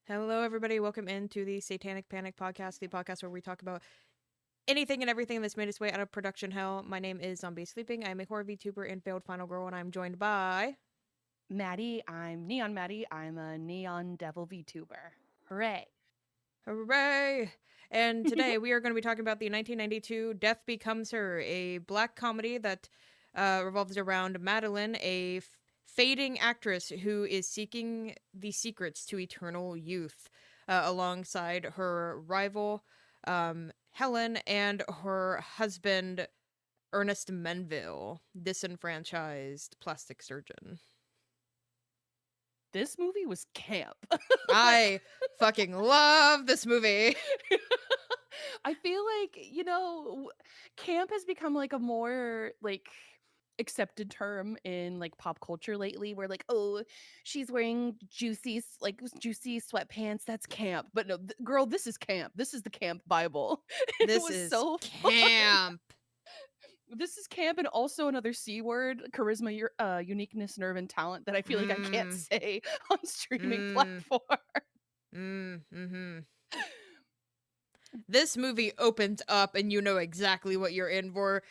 Hello, everybody. Welcome into the Satanic Panic Podcast, the podcast where we talk about anything and everything that's made its way out of production hell. My name is Zombie Sleeping. I'm a horror VTuber and failed final girl, and I'm joined by Maddie, I'm Neon Maddie. I'm a Neon Devil VTuber. Hooray! Hooray! And today we are going to be talking about the 1992 Death Becomes Her, a black comedy that revolves around Madeline, a fading actress who is seeking the secrets to eternal youth, alongside her rival, Helen, and her husband, Ernest Menville, disenfranchised plastic surgeon. This movie was camp. I fucking love this movie. I feel like, camp has become like a more accepted term in like pop culture lately where like, oh, she's wearing juicy sweatpants, that's camp. But no, girl, this is camp. This is the camp Bible. It This was is so fun. camp. This is camp and also another C word, charisma, uniqueness, nerve, and talent that I feel like I can't say on streaming platform. Mm-hmm. This movie opens up and you know exactly what you're in for.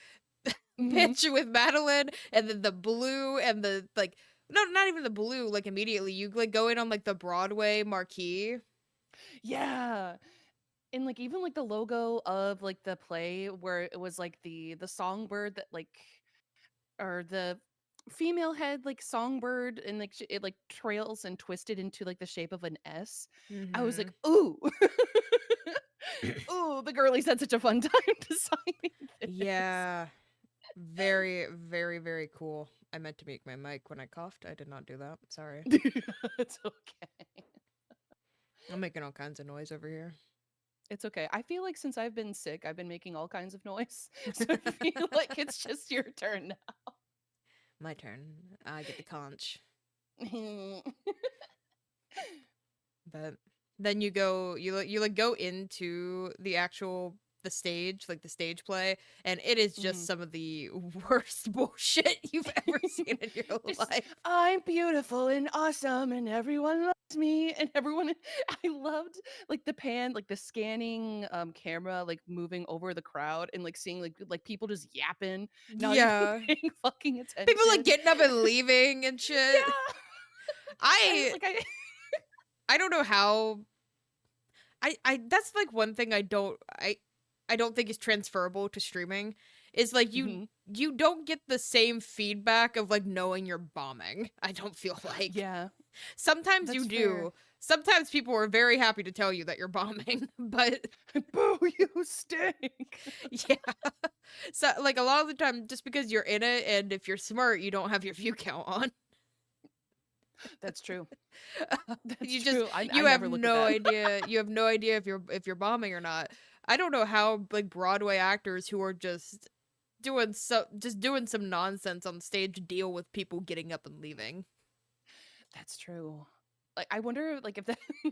Bitch with Madeline and then the blue and the like, no, not even the blue, like immediately you like go in on like the Broadway marquee. Yeah. And like even like the logo of like the play where it was like the songbird that like, or the female head like songbird, and like it like trails and twisted into like the shape of an S. I was like, ooh. Ooh, the girlies had such a fun time designing this. Yeah. Very, very, very cool. I meant to make my mic when I coughed. I did not do that. Sorry. It's okay. I'm making all kinds of noise over here. It's okay. I feel like since I've been sick, I've been making all kinds of noise. So I feel like it's just your turn now. My turn. I get the conch. But then you go, you like go into the actual the stage play, and it is just some of the worst bullshit you've ever seen in your life. I'm beautiful and awesome, and everyone loves me, and everyone. I loved like the pan, like the scanning camera, like moving over the crowd and like seeing like people just yapping, not even Yeah. paying fucking attention. People like getting up and leaving and shit. Yeah. I don't know how I that's like one thing I don't think is transferable to streaming is like you don't get the same feedback of like knowing you're bombing. I don't feel like. Yeah. Sometimes That's you do. fair. Sometimes people are very happy to tell you that you're bombing, but Boo, you stink. yeah. So like a lot of the time just because you're in it and if you're smart, you don't have your view count on. That's true. You That's just true. I you have never look no at that. idea. You have no idea if you're bombing or not. I don't know how like Broadway actors who are just doing some nonsense on stage deal with people getting up and leaving. That's true. Like I wonder like if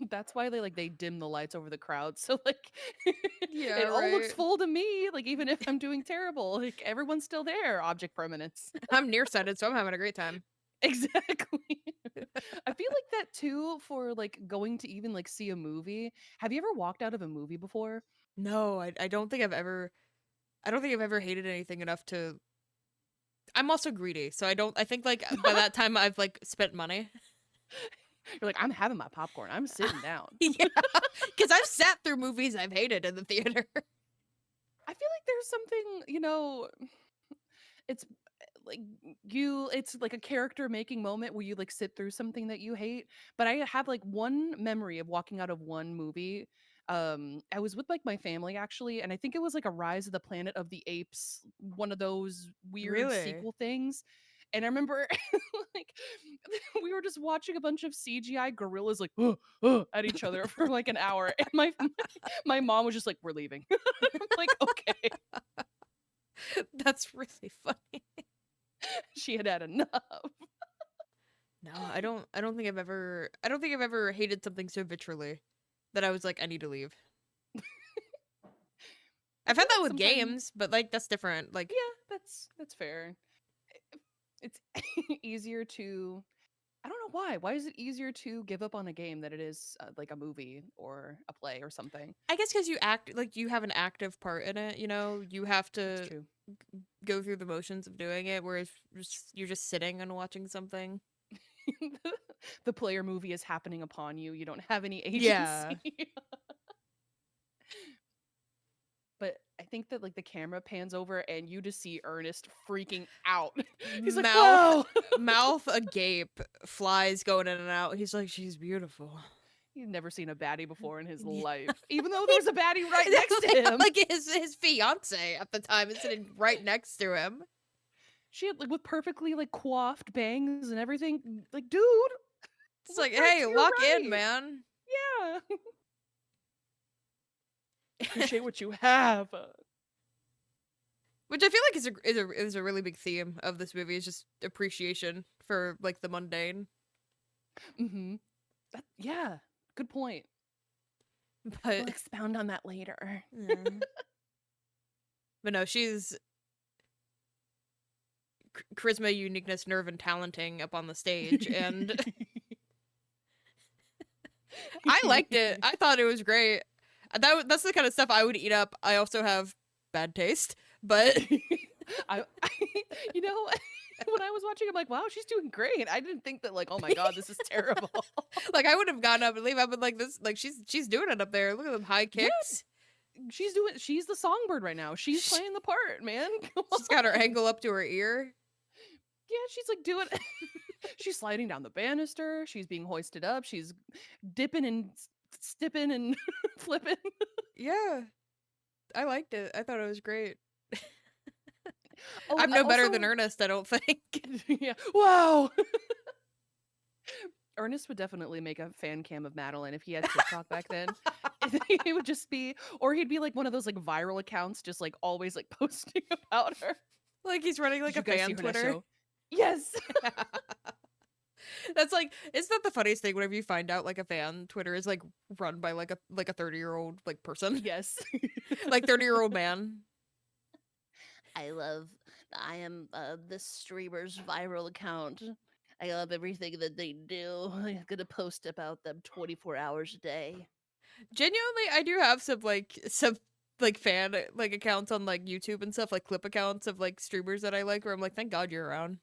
that's why they dim the lights over the crowd. So like Yeah, it all looks right. full to me, like even if I'm doing terrible, like everyone's still there, object permanence. I'm nearsighted, so I'm having a great time. Exactly. I feel like that too for like going to even like see a movie. Have you ever walked out of a movie before? No, I don't think I've ever hated anything enough to. I'm also greedy, so I think like by that time I've like spent money. You're like, I'm having my popcorn. I'm sitting down. Yeah, because I've sat through movies I've hated in the theater. I feel like there's something, it's like it's like a character making moment where you like sit through something that you hate. But I have like one memory of walking out of one movie. I was with like my family actually, and I think it was like a Rise of the Planet of the Apes, one of those weird Really? sequel things. And I remember like we were just watching a bunch of CGI gorillas like at each other for like an hour. And my mom was just like, we're leaving. I'm like, okay. That's really funny. She had enough. No, I don't think I've ever hated something so vitrally that I was like I need to leave. I I've feel had that like with sometimes, games, but like that's different. Like yeah, that's fair. It's easier to I don't know why. Why is it easier to give up on a game than it is like a movie or a play or something? I guess because you act like you have an active part in it. You know, you have That's to true. go through the motions of doing it, whereas you're just sitting and watching something. The player movie is happening upon you. You don't have any Yeah. agency. But I think that like the camera pans over and you just see Ernest freaking out. He's like, Mouth, "Whoa!" mouth agape, flies going in and out. He's like, she's beautiful. He's never seen a baddie before in his Yeah. life, even though there was a baddie right next to him. Like his fiance at the time is sitting right next to him. She had like with perfectly like coiffed bangs and everything. Like, dude, It's look like, right hey, to your lock in, right. man. Yeah. Appreciate what you have. Which I feel like is a really big theme of this movie, is just appreciation for like the mundane. Mm-hmm. Yeah. Good point. But We'll expound on that later. yeah. But no, she's charisma, uniqueness, nerve, and talenting up on the stage, and I liked it. I thought it was great. That's the kind of stuff I would eat up. I also have bad taste, but I you know, when I was watching, I'm like, wow, she's doing great. I didn't think that like, oh my god, this is terrible. like I would have gotten up and leave. I've been like this, like she's doing it up there. Look at them high Yeah, kicks. she's the songbird right now. She's playing the part, man. She's got her angle up to her ear. Yeah, she's like doing she's sliding down the banister, she's being hoisted up, she's dipping and stipping and flipping. Yeah, I liked it. I thought it was great. Oh, I'm no better also, than Ernest, I don't think. yeah. Wow. Ernest would definitely make a fan cam of Madeline if he had TikTok back then. He would just be, or he'd be like one of those like viral accounts, just like always like posting about her. Like he's running like Did you a guys see fan her next Twitter. show? Yes. That's like, isn't that the funniest thing whenever you find out like a fan Twitter is like run by like a 30-year-old like person? Yes. Like 30-year-old man. I am this streamer's viral account. I love everything that they do. I'm gonna post about them 24 hours a day. Genuinely, I do have some like fan like accounts on like YouTube and stuff, like clip accounts of like streamers that I like, where I'm like, thank God you're around.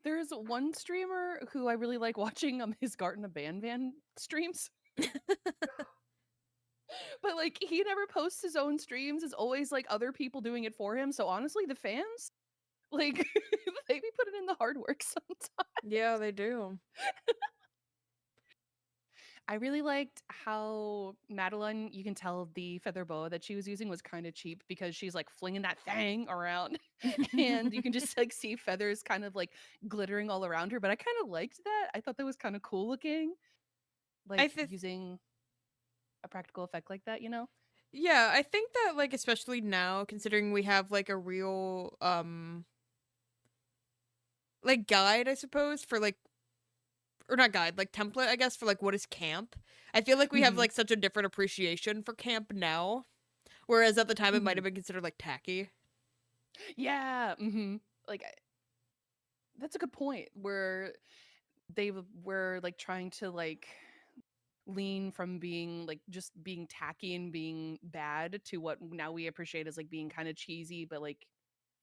There's one streamer who I really like watching his Garten of Van streams. But like he never posts his own streams. It's always like other people doing it for him. So honestly, the fans, like they be putting in the hard work sometimes. Yeah, they do. I really liked how Madeline, you can tell the feather boa that she was using was kind of cheap because she's like flinging that thing around and you can just like see feathers kind of like glittering all around her. But I kind of liked that. I thought that was kind of cool looking. I Like th- using a practical effect like that, you know? yeah, I think that like especially now, considering we have like a real like guide, I suppose, for like, or not guide, like template, I guess, for like what is camp. I feel like we have Mhm. like such a different appreciation for camp now, whereas at the time it might Mhm. have been considered like tacky. Yeah. Like that's a good point where were like trying to like lean from being like just being tacky and being bad to what now we appreciate as like being kind of cheesy but like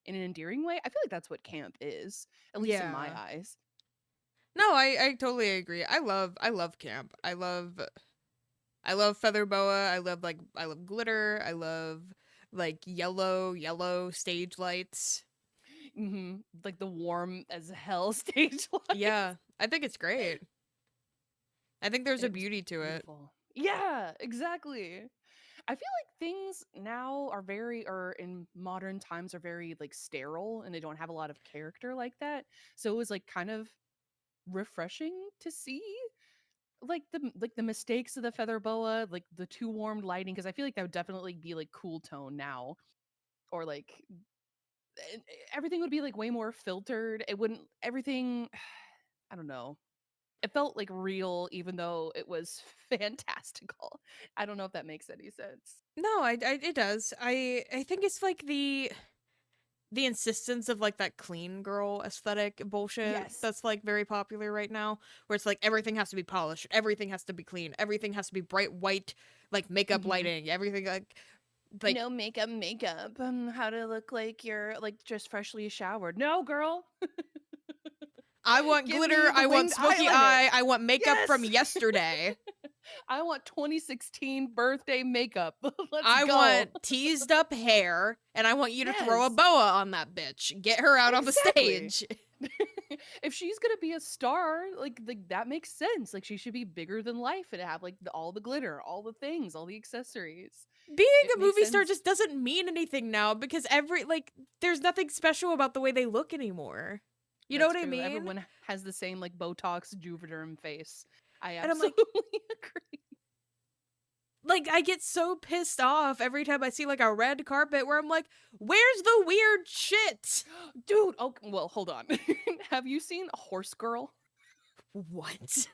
in an endearing way. I feel like that's what camp is, at least in my Yeah. eyes. No, I totally agree. I love camp. I love feather boa. I love glitter. I love like yellow stage lights. Like the warm as hell stage Yeah, lights. I think it's great. I think there's a It was beauty to it. beautiful. Yeah, exactly. I feel like things now are very, or in modern times are very like sterile and they don't have a lot of character like that. So it was like kind of refreshing to see like the mistakes of the feather boa, like the too warm lighting, because I feel like that would definitely be like cool tone now, or like everything would be like way more filtered. It wouldn't everything. I don't know. It felt like real, even though it was fantastical. I don't know if that makes any sense. No, it does. I think it's like the insistence of like that clean girl aesthetic bullshit Yes. that's like very popular right now, where it's like everything has to be polished, everything has to be clean, everything has to be bright white, like makeup lighting, everything like makeup. How to look like you're like just freshly showered. No, girl. I want Give glitter, me the I want winged smoky eyeliner. eye, I want makeup from Yes! yesterday. I want 2016 birthday makeup. Let's I go. want teased up hair, and I want you to throw a Yes. boa on that bitch. Get her out on the Exactly. stage. If she's gonna be a star, like that makes sense. Like she should be bigger than life and have like all the glitter, all the things, all the accessories. Being It a makes movie star sense. just doesn't mean anything now because there's nothing special about the way they look anymore. You know That's what I true. mean? Everyone has the same like Botox Juvederm face. I And I'm like, absolutely agree. like I get so pissed off every time I see like a red carpet where I'm like, where's the weird shit? Dude, oh well, hold on. Have you seen Horse Girl? What?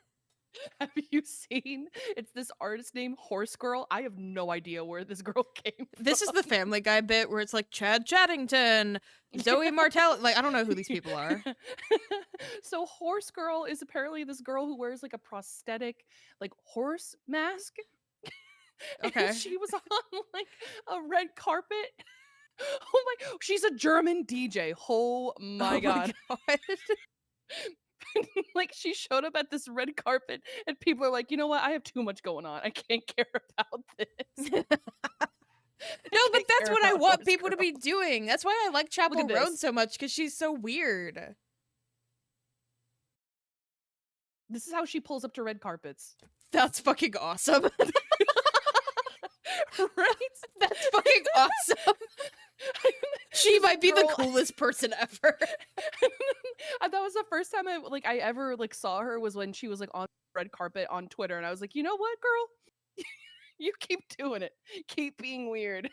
Have you seen? It's this artist named Horse Girl. I have no idea where this girl came from. This is the Family Guy bit where it's like Chad Chattington, Zoe Martell. Like, I don't know who these people are. So Horse Girl is apparently this girl who wears like a prosthetic like horse mask. Okay. And she was on like a red carpet. Oh my, she's a German DJ. Oh my god. Like she showed up at this red carpet and people are like, you know what? I have too much going on. I can't care about this. No, but that's what I want people to be doing. That's why I like Chapel Roan so much, because she's so weird. This is how she pulls up to red carpets. That's fucking awesome. Right? That's fucking awesome. She might be the coolest person ever. That was the first time I ever like saw her was when she was like on red carpet on Twitter, and I was like, you know what, girl? You keep doing it. Keep being weird.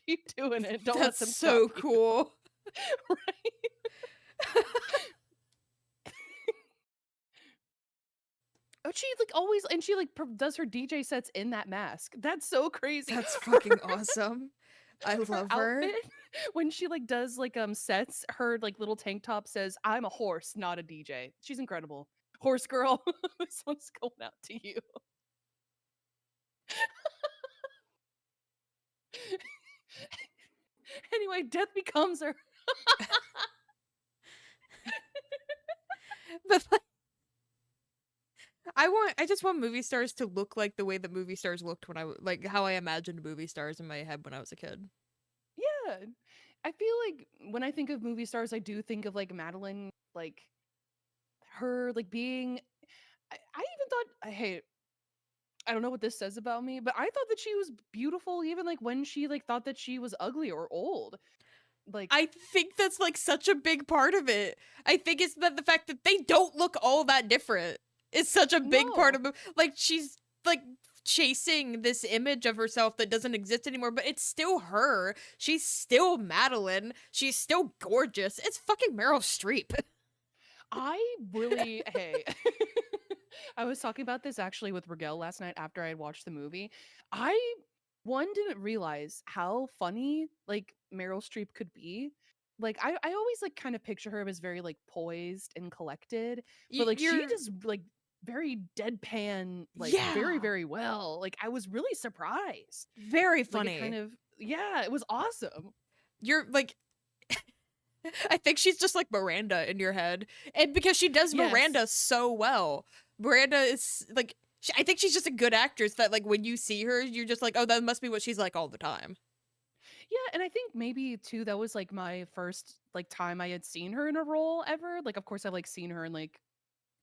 Keep doing it. Don't let them so stop you. cool. Right? Oh, she like always, and she like does her DJ sets in that mask. That's so crazy. That's fucking awesome. I love her. Outfit, when she like does like sets, her like little tank top says, "I'm a horse, not a DJ." She's incredible. Horse Girl. This one's going out to you. Anyway, death becomes her. But like, I just want movie stars to look like the way that movie stars looked when like how I imagined movie stars in my head when I was a kid. Yeah. I feel like when I think of movie stars, I do think of like Madeline, like her like being I even thought, hey, I don't know what this says about me, but I thought that she was beautiful even like when she like thought that she was ugly or old. Like I think that's like such a big part of it. I think it's that the fact that they don't look all that different is such a big part of it. Like she's like chasing this image of herself that doesn't exist anymore, but it's still her. She's still Madeline. She's still gorgeous. It's fucking Meryl Streep. I really hey. I was talking about this actually with Rigel last night after I had watched the movie. I didn't realize how funny like Meryl Streep could be. Like I always like kind of picture her as very like poised and collected, but like she does like very deadpan, like very, very well. Like I was really surprised. Very funny. Like, kind of it was awesome. You're like I think she's just like Miranda in your head. And because she does Miranda so well. Miranda is like I think she's just a good actress that like when you see her, you're just like, oh, that must be what she's like all the time. Yeah, and I think maybe too that was like my first like time I had seen her in a role ever. Like of course I've like seen her in like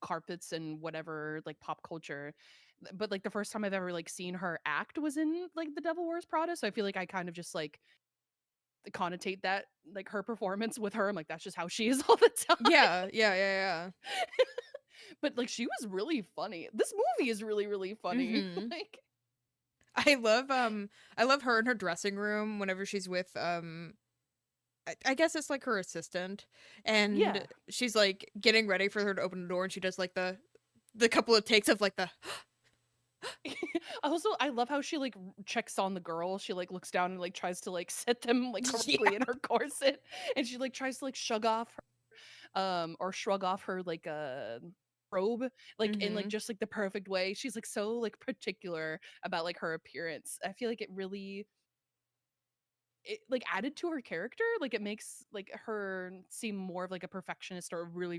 carpets and whatever like pop culture. But like the first time I've ever like seen her act was in like The Devil Wears Prada. So I feel like I kind of just like connotate that like her performance with her. I'm like, that's just how she is all the time. Yeah. But like she was really funny. This movie is really, really funny. Like I love her in her dressing room whenever she's with I guess it's like her assistant, and she's like getting ready for her to open the door, and she does like the couple of takes of like the Also, I love how she like checks on the girl. She like looks down and like tries to like set them like correctly Yeah. in her corset, and she like tries to like shrug off her like robe like in like Mm-hmm. just like the perfect way. She's like so like particular about like her appearance. I feel like it like added to her character. Like it makes like her seem more of like a perfectionist or really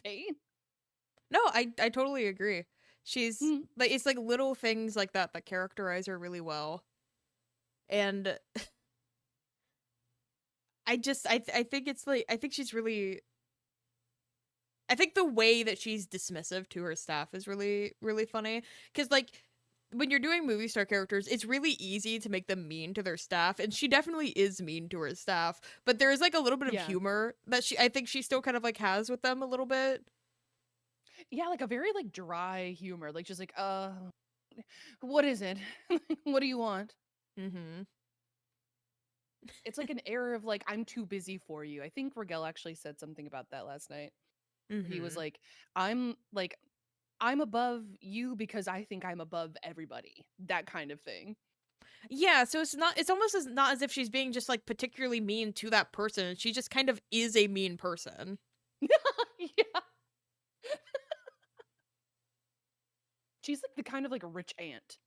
vain. No, I totally agree. She's Mhm. like it's like little things like that that characterize her really well. And I think it's like I think she's really I think the way that she's dismissive to her staff is really funny cuz like when you're doing movie star characters, it's really easy to make them mean to their staff, and she definitely is mean to her staff, but there's like a little bit of Yeah. humor that I think she still kind of like has with them a little bit. Yeah, like a very like dry humor. Like just like, what is it? What do you want? Mhm. It's like an air of like, I'm too busy for you. I think Rigel actually said something about that last night. He was Mhm. like, I'm above you because I think I'm above everybody. That kind of thing. Yeah, so it's almost as not as if she's being just like particularly mean to that person. She just kind of is a mean person. Yeah. She's like the kind of like a rich aunt,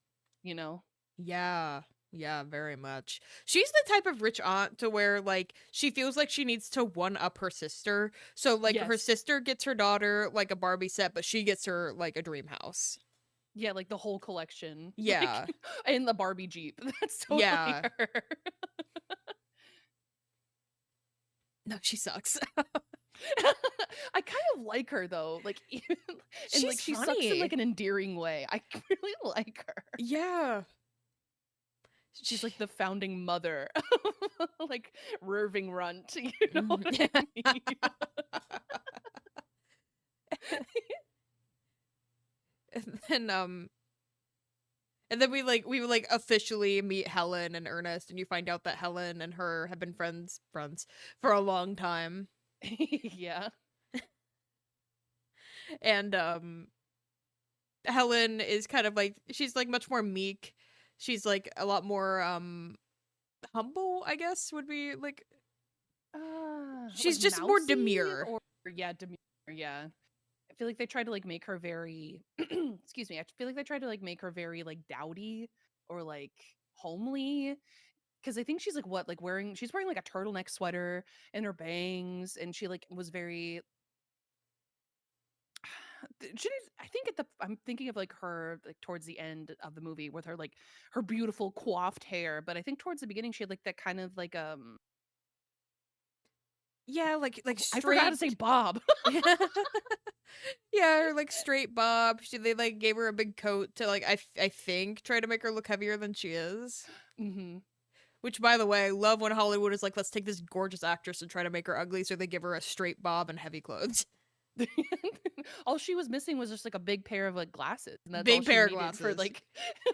you know? Yeah. Yeah, very much. She's the type of rich aunt to where like she feels like she needs to one up her sister. So like her Yes. sister gets her daughter like a Barbie set, but she gets her like a dream house. Yeah, like the whole collection. Like Yeah. in the Barbie Jeep. That's totally Yeah. her. No, she sucks. I kind of like her though. Like even and like She's she sucks in like funny. an endearing way. I really like her. Yeah. She's like the founding mother. Like Roving Runt, you know what Mhm. I mean? and then and then we like officially meet Helen and Ernest, and you find out that Helen and her have been friends for a long time. Yeah. And Helen is kind of like she's like much more meek. She's like a lot more humble, I guess would be like she's Like just more mousy demure. or yeah, demure, yeah. I feel like they tried to like make her very excuse me. I feel like they tried to like make her very like dowdy or like homely because I think she's like what like wearing she's wearing like a turtleneck sweater and her bangs and she like was very I think at the I'm thinking of like her like towards the end of the movie with her like her beautiful coiffed hair, but I think towards the beginning she had like that kind of like Yeah, like I forgot how to straight. say bob. Yeah. Yeah, or like straight bob. They like gave her a big coat to like I think try to make her look heavier than she is. Hmm. Which, by the way, I love when Hollywood is like, let's take this gorgeous actress and try to make her ugly, so they give her a straight bob and heavy clothes. All she was missing was just like a big pair of like glasses, and that's all Big she pair of needed for glasses. like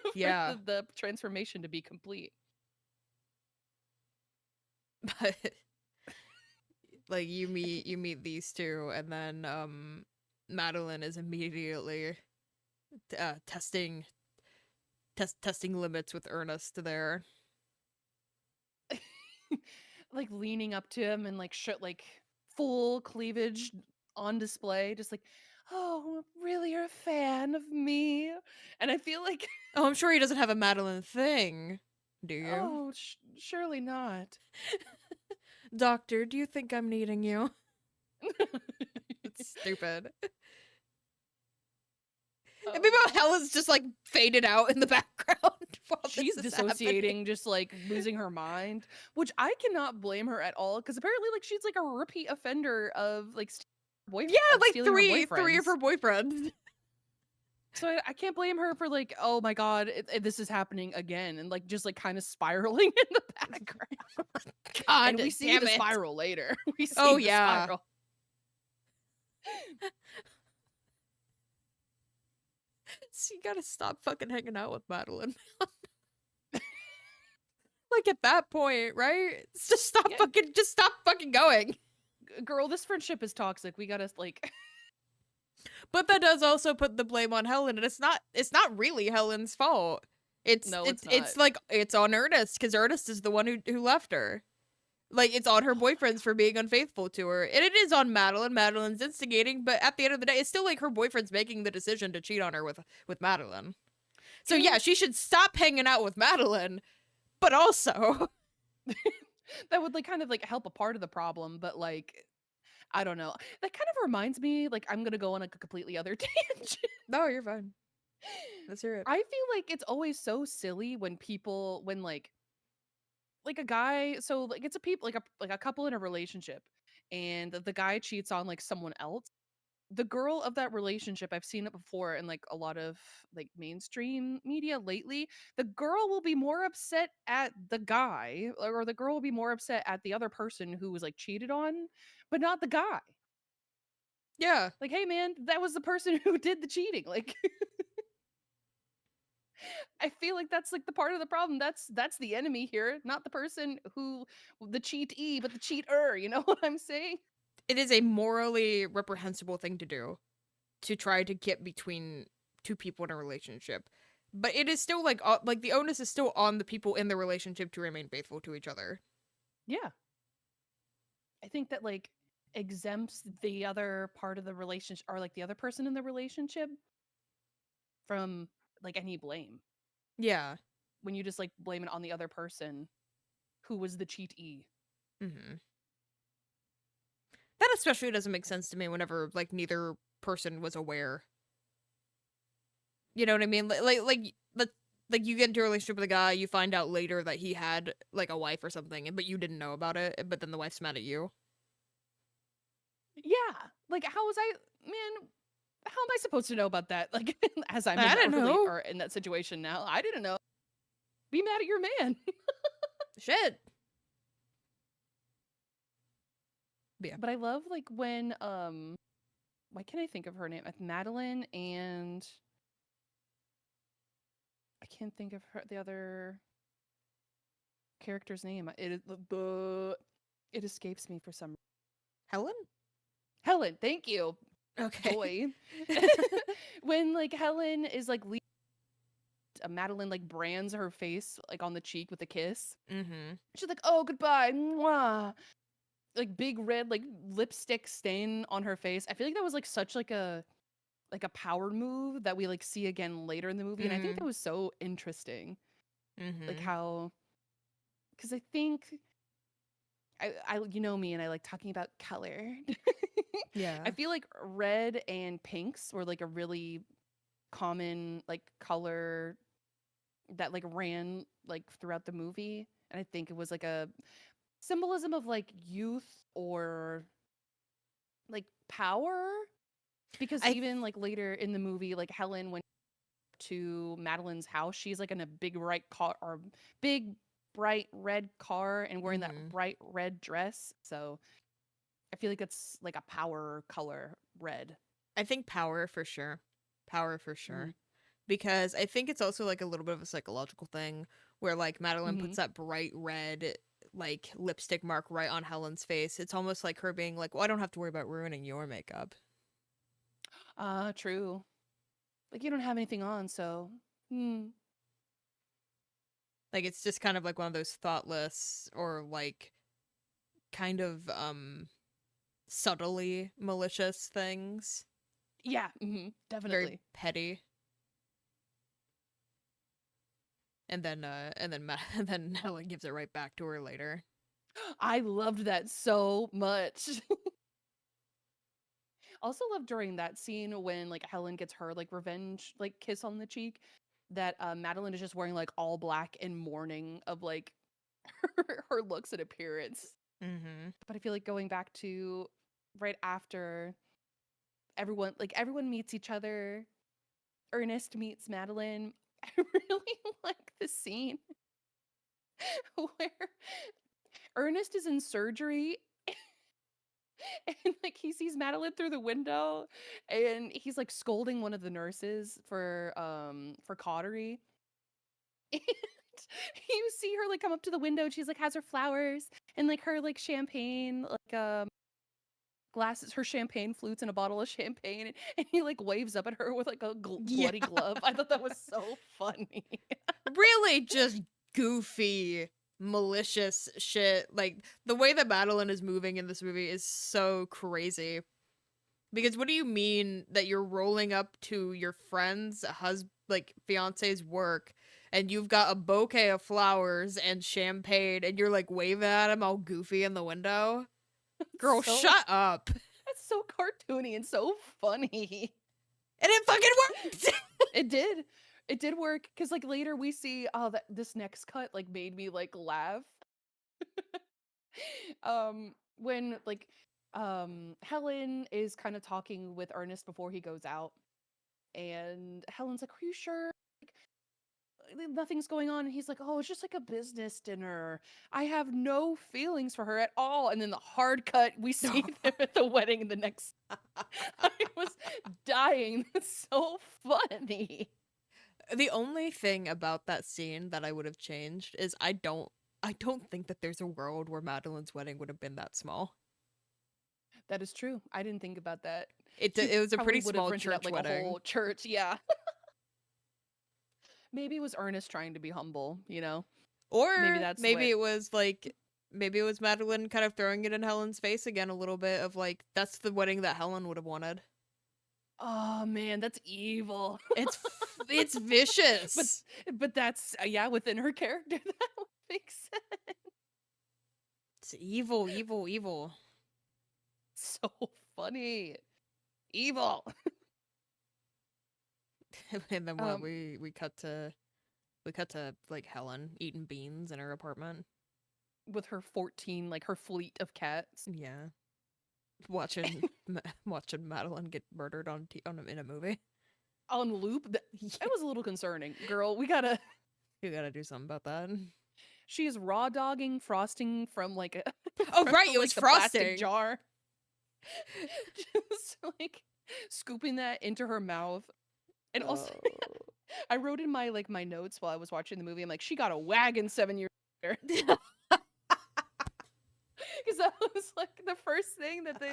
for Yeah. the transformation to be complete. But like you meet these two, and then Madeline is immediately testing testing limits with Ernest there. Like leaning up to him and like like full cleavage on display, just like, oh, really, you're a fan of me? And I feel like, Oh, I'm sure he doesn't have a Madeline thing. Do you? oh, surely not. Doctor, do you think I'm needing you? It's stupid. And Oh meanwhile, god. Helen's just like faded out in the background while She's this is happening. dissociating, just like losing her mind, which I cannot blame her at all because apparently, like, she's like a repeat offender of like Yeah, of like stealing her three of boyfriends. her boyfriends. So I can't blame her for like, oh my god, this is happening again, and like just like kind of spiraling in the background. God And we see damn the it. spiral later. We see Oh the yeah. spiral. So you gotta stop fucking hanging out with Madeline. Like at that point, right? Just Yeah, stop fucking going. girl, this friendship is toxic. We gotta like. But that does also put the blame on Helen, and it's not really Helen's fault. It's No, it's it's not. it's like it's on Ernest because Ernest is the one who left her. Like it's on her boyfriends for being unfaithful to her, and it is on Madeline. Madeline's instigating, but at the end of the day, it's still like her boyfriend's making the decision to cheat on her with Madeline. So yeah, And she should stop hanging out with Madeline, but also that would like kind of like help a part of the problem, but like I don't know. That kind of reminds me, like I'm gonna go on like a completely other tangent. no, you're fine. Let's hear it. I feel like it's always so silly when people when like a guy so like it's a people like a couple in a relationship and the guy cheats on like someone else. The girl of that relationship, I've seen it before in like a lot of like mainstream media lately. The girl will be more upset at the guy, or the girl will be more upset at the other person who was like cheated on, but not the guy. Yeah, Like, hey man, that was the person who did the cheating. Like I feel like that's like the part of the problem. That's the enemy here, not the person who the cheatee, but the cheater. You know what I'm saying? it is a morally reprehensible thing to do to try to get between two people in a relationship. But it is still like the onus is still on the people in the relationship to remain faithful to each other. Yeah. I think that like exempts the other part of the relationship or like the other person in the relationship from like any blame Yeah. when you just like blame it on the other person who was the cheatee. Mm-hmm. That especially doesn't make sense to me whenever like neither person was aware. You know what I mean? Like you get into a relationship with a guy, you find out later that he had like a wife or something, but you didn't know about it. But then the wife's mad at you. Yeah. Like how was I man, how am I supposed to know about that? Like as I'm in I that didn't know. or in that situation now. I didn't know. Be mad at your man. Shit. Yeah. But I love like when why can't I think of her name? Madeline and I can't think of her the other character's name. It escapes me for some Helen? Helen, thank you. Okay. Boy. When like Helen is like Madeline like brands her face like on the cheek with a kiss. Mm-hmm. She's like, "Oh, goodbye." Mwah. Like big red like lipstick stain on her face. I feel like that was like such like a power move that we like see again later in the movie, and I think Mm-hmm. that was so interesting. Like Mm-hmm. how cuz I think I you know me and I like talking about color. I Yeah. feel like red and pinks were like a really common like color that like ran like throughout the movie, and I think it was like a symbolism of like youth or like power, because I even like later in the movie like Helen went to Madeline's house, she's like in a big bright car or big bright red car and wearing that mm-hmm. bright red dress, so I feel like it's like a power color red. I think power for sure. Power for Mm-hmm. sure. Because I think it's also like a little bit of a psychological thing where like Madeline Mm-hmm. puts that bright red like lipstick mark right on Helen's face. It's almost like her being like, "Well, I don't have to worry about ruining your makeup." True. Like you don't have anything on, so hmm. Like it's just kind of like one of those thoughtless or like kind of subtly malicious things. Yeah, Very definitely. petty. And then Helen gives it right back to her later. I loved that so much. Also loved during that scene when like Helen gets her like revenge like kiss on the cheek that Madeline is just wearing like all black in mourning of like her looks and appearance. Mm-hmm. But I feel like going back to right after everyone meets each other, Ernest meets Madeline. I really like the scene where Ernest is in surgery and like he sees Madeline through the window and he's like scolding one of the nurses for cautery. And you see her like come up to the window and she's like has her flowers and like her like champagne like glasses, her champagne flutes and a bottle of champagne, and he like waves up at her with like a Yeah. bloody glove. I thought that was so funny. really just goofy, malicious shit. Like, the way that Madeline is moving in this movie is so crazy. Because what do you mean that you're rolling up to your friend's fiance's work and you've got a bouquet of flowers and champagne and you're like waving at him all goofy in the window? Girl, shut up. That's so cartoony and so funny. And it fucking worked. It did. It did work because like later we see that this next cut like made me like laugh. When like Helen is kind of talking with Ernest before he goes out, and Helen's like, "Are you sure? Like, nothing's going on?" And he's like, "Oh, it's just like a business dinner. I have no feelings for her at all." And then the hard cut, we see them at the wedding the next. I was dying. That's so funny. The only thing about that scene that I would have changed is I don't think that there's a world where Madeline's wedding would have been that small. That is true. I didn't think about that. It was a pretty small rented church out, like, wedding. a whole church, yeah. Maybe it was Ernest trying to be humble, you know? Or maybe it was Madeline kind of throwing it in Helen's face again a little bit of like, that's the wedding that Helen would have wanted. Oh man, that's evil. It's vicious. But that's within her character that would make sense. It's evil, evil, evil. So funny. Evil. And then we cut to like Helen eating beans in her apartment with her 14, like her fleet of cats. Yeah. Watching Madeline get murdered in a movie on loop. That was a little concerning. Girl, you gotta do something about that. She is raw dogging frosting from like a it was frosting plastic jar. Just like scooping that into her mouth. And also I wrote in my notes while I was watching the movie, I'm like, she got a wagon 7 years later. Because that was like the first thing that they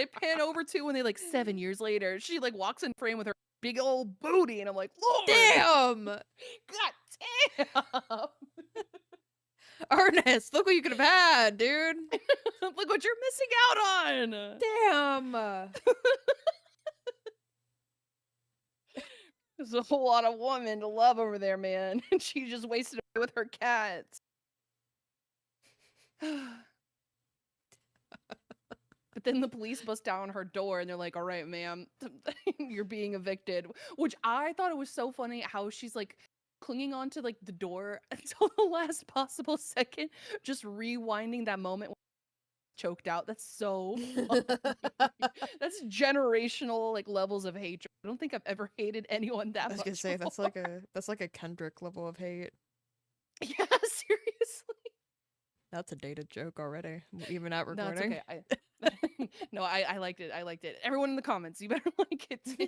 pan over to when they 7 years later. She walks in frame with her big old booty, and I'm like, Lord, damn, god damn. Ernest, look what you could have had, dude. Look what you're missing out on. Damn. There's a whole lot of woman to love over there, man. And she just wasted away with her cats. But then the police bust down her door and they're like, all right, ma'am, you're being evicted. Which I thought it was so funny how she's clinging onto the door until the last possible second, just rewinding that moment when choked out. That's so funny. That's generational levels of hatred. I don't think I've ever hated anyone that much. I was gonna say that's like a Kendrick level of hate. Yeah, seriously. That's a dated joke already, even at recording. No, it's okay. No, I liked it. I liked it. Everyone in the comments, you better like it too.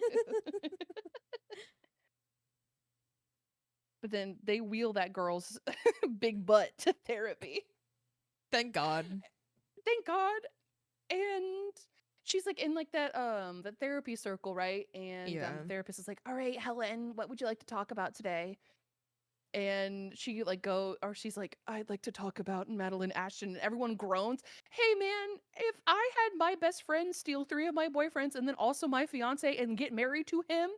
But then they wheel that girl's big butt to therapy. Thank God. Thank God. And she's in that therapy circle, right? And the therapist is like, all right, Helen, what would you like to talk about today? And she she's like, I'd like to talk about Madeline Ashton. And everyone groans. Hey man, if I had my best friend steal 3 of my boyfriends and then also my fiance and get married to him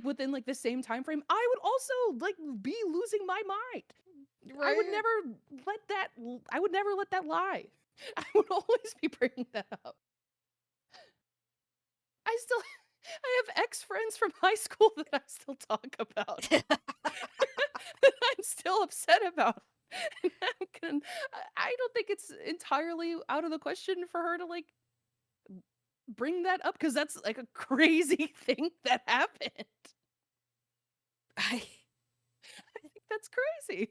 within the same time frame, I would also be losing my mind. Right? I would never let that lie. I would always be bringing that up. I have ex-friends from high school that I still talk about. I'm still upset about. I don't think it's entirely out of the question for her to bring that up, because that's a crazy thing that happened. I think that's crazy.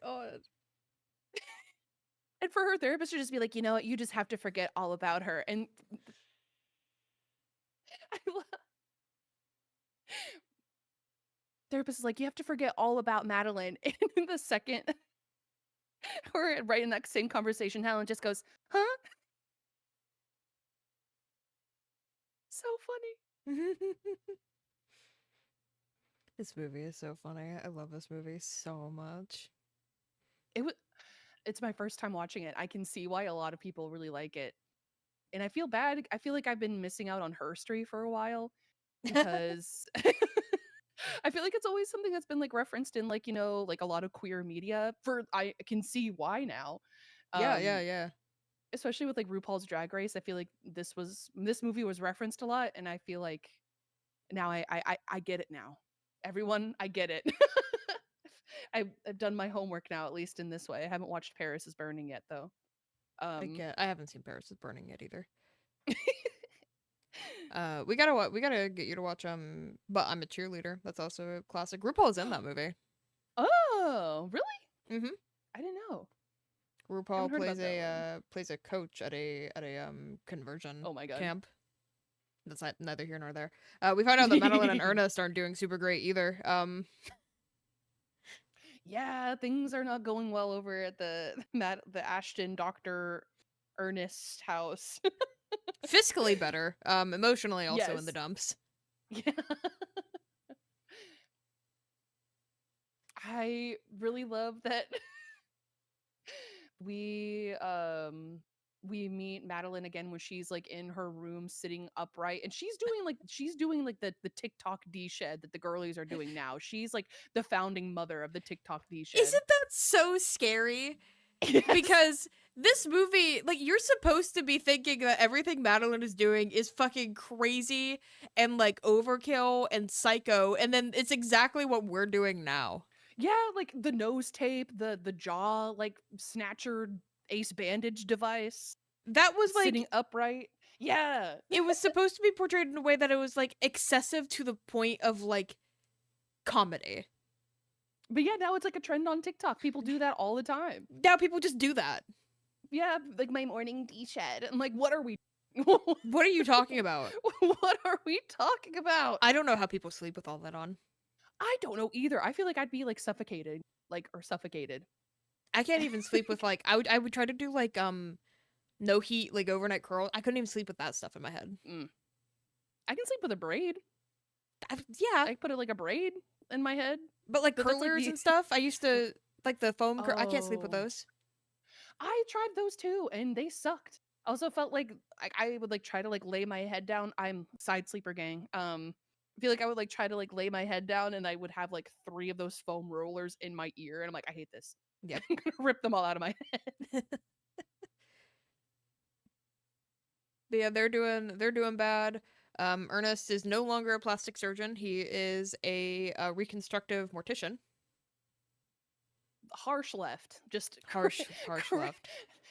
God. And for her therapist to just be like, you know what, you just have to forget all about her. And therapist is like, you have to forget all about Madeline. And in the second, or right in that same conversation, Helen just goes, huh? So funny. This movie is so funny. I love this movie so much. It's my first time watching it. I can see why a lot of people really like it. And I feel bad. I feel like I've been missing out on Herstory for a while because I feel like it's always something that's been like referenced in like, like a lot of queer media. For I can see why now. Um Yeah. Especially with like RuPaul's Drag Race. I feel like this movie was referenced a lot, and I feel like now I get it now. Everyone, I get it. I've done my homework now, at least in this way. I haven't watched Paris is Burning yet, though. I haven't seen Paris is Burning yet either. We gotta get you to watch But I'm a Cheerleader. That's also a classic. RuPaul's in that movie. Oh, really? Mm-hmm. I didn't know. RuPaul Haven't heard about that one. plays a coach at a conversion Oh my god. camp. That's neither here nor there. We find out that Madeline and Ernest aren't doing super great either. Yeah, things are not going well over at the Ashton Dr. Ernest house. Fiscally better. Emotionally also in the Yes. dumps. Yeah. I really love that we meet Madeline again when she's like in her room sitting upright, and she's doing like the TikTok D shed that the girlies are doing now. She's like the founding mother of the TikTok D shed. Isn't that so scary? Yes. Because this movie, like, you're supposed to be thinking that everything Madeline is doing is fucking crazy and like overkill and psycho, and then it's exactly what we're doing now. Yeah, like the nose tape, the jaw like snatcher ace bandage device. That was like sitting upright. Yeah. It was supposed to be portrayed in a way that it was like excessive to the point of like comedy. But yeah, now it's like a trend on TikTok. People do that all the time. Now people just do that. Yeah, like my morning D-shed. I'm like, what are we What are you talking about? What are we talking about? I don't know how people sleep with all that on. I don't know either. I feel like I'd be like suffocated. Or suffocated. I can't even sleep with like I would try to do like no heat like overnight curl. I couldn't even sleep with that stuff in my head. I can sleep with a braid. Yeah. I put it like a braid in my head. But like curlers and stuff, I used to like the foam I can't sleep with Oh. those. I tried those too, and they sucked. I also felt like I would like try to like lay my head down. I'm side sleeper gang. I feel like I would like try to like lay my head down, and I would have like 3 of those foam rollers in my ear, and I'm like, I hate this. Yep. I'm gonna rip them all out of my head. But yeah, they're doing bad. Ernest is no longer a plastic surgeon. He is a reconstructive mortician. Harsh left. Just Harsh left.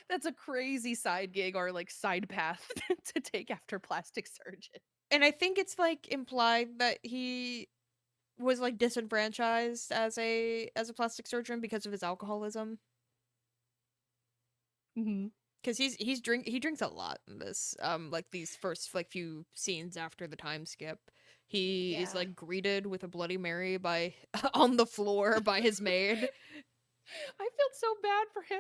That's a crazy side gig or like side path to take after plastic surgeon. And I think it's like implied that he was like disenfranchised as a plastic surgeon because of his alcoholism. Mm-hmm. Because he drinks a lot in this. Like these first like few scenes after the time skip, he is like greeted with a Bloody Mary by on the floor by his maid. I felt so bad for him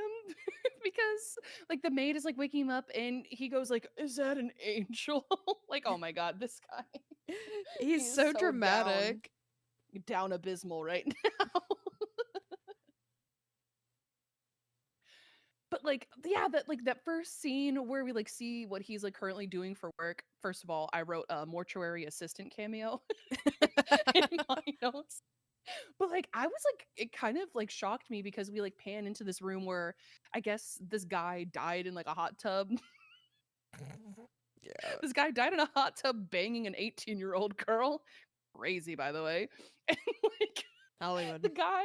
because like the maid is like waking him up, and he goes like, "Is that an angel?" Like, oh my god, this guy. He's so dramatic. Down abysmal right now. But like, yeah, that first scene where we like see what he's like currently doing for work. First of all, I wrote a mortuary assistant cameo in my notes. But like, I was like, it kind of like shocked me because we like pan into this room where I guess this guy died in like a hot tub. Yeah. This guy died in a hot tub banging an 18-year-old girl. Crazy, by the way. And like, Hollywood. the guy,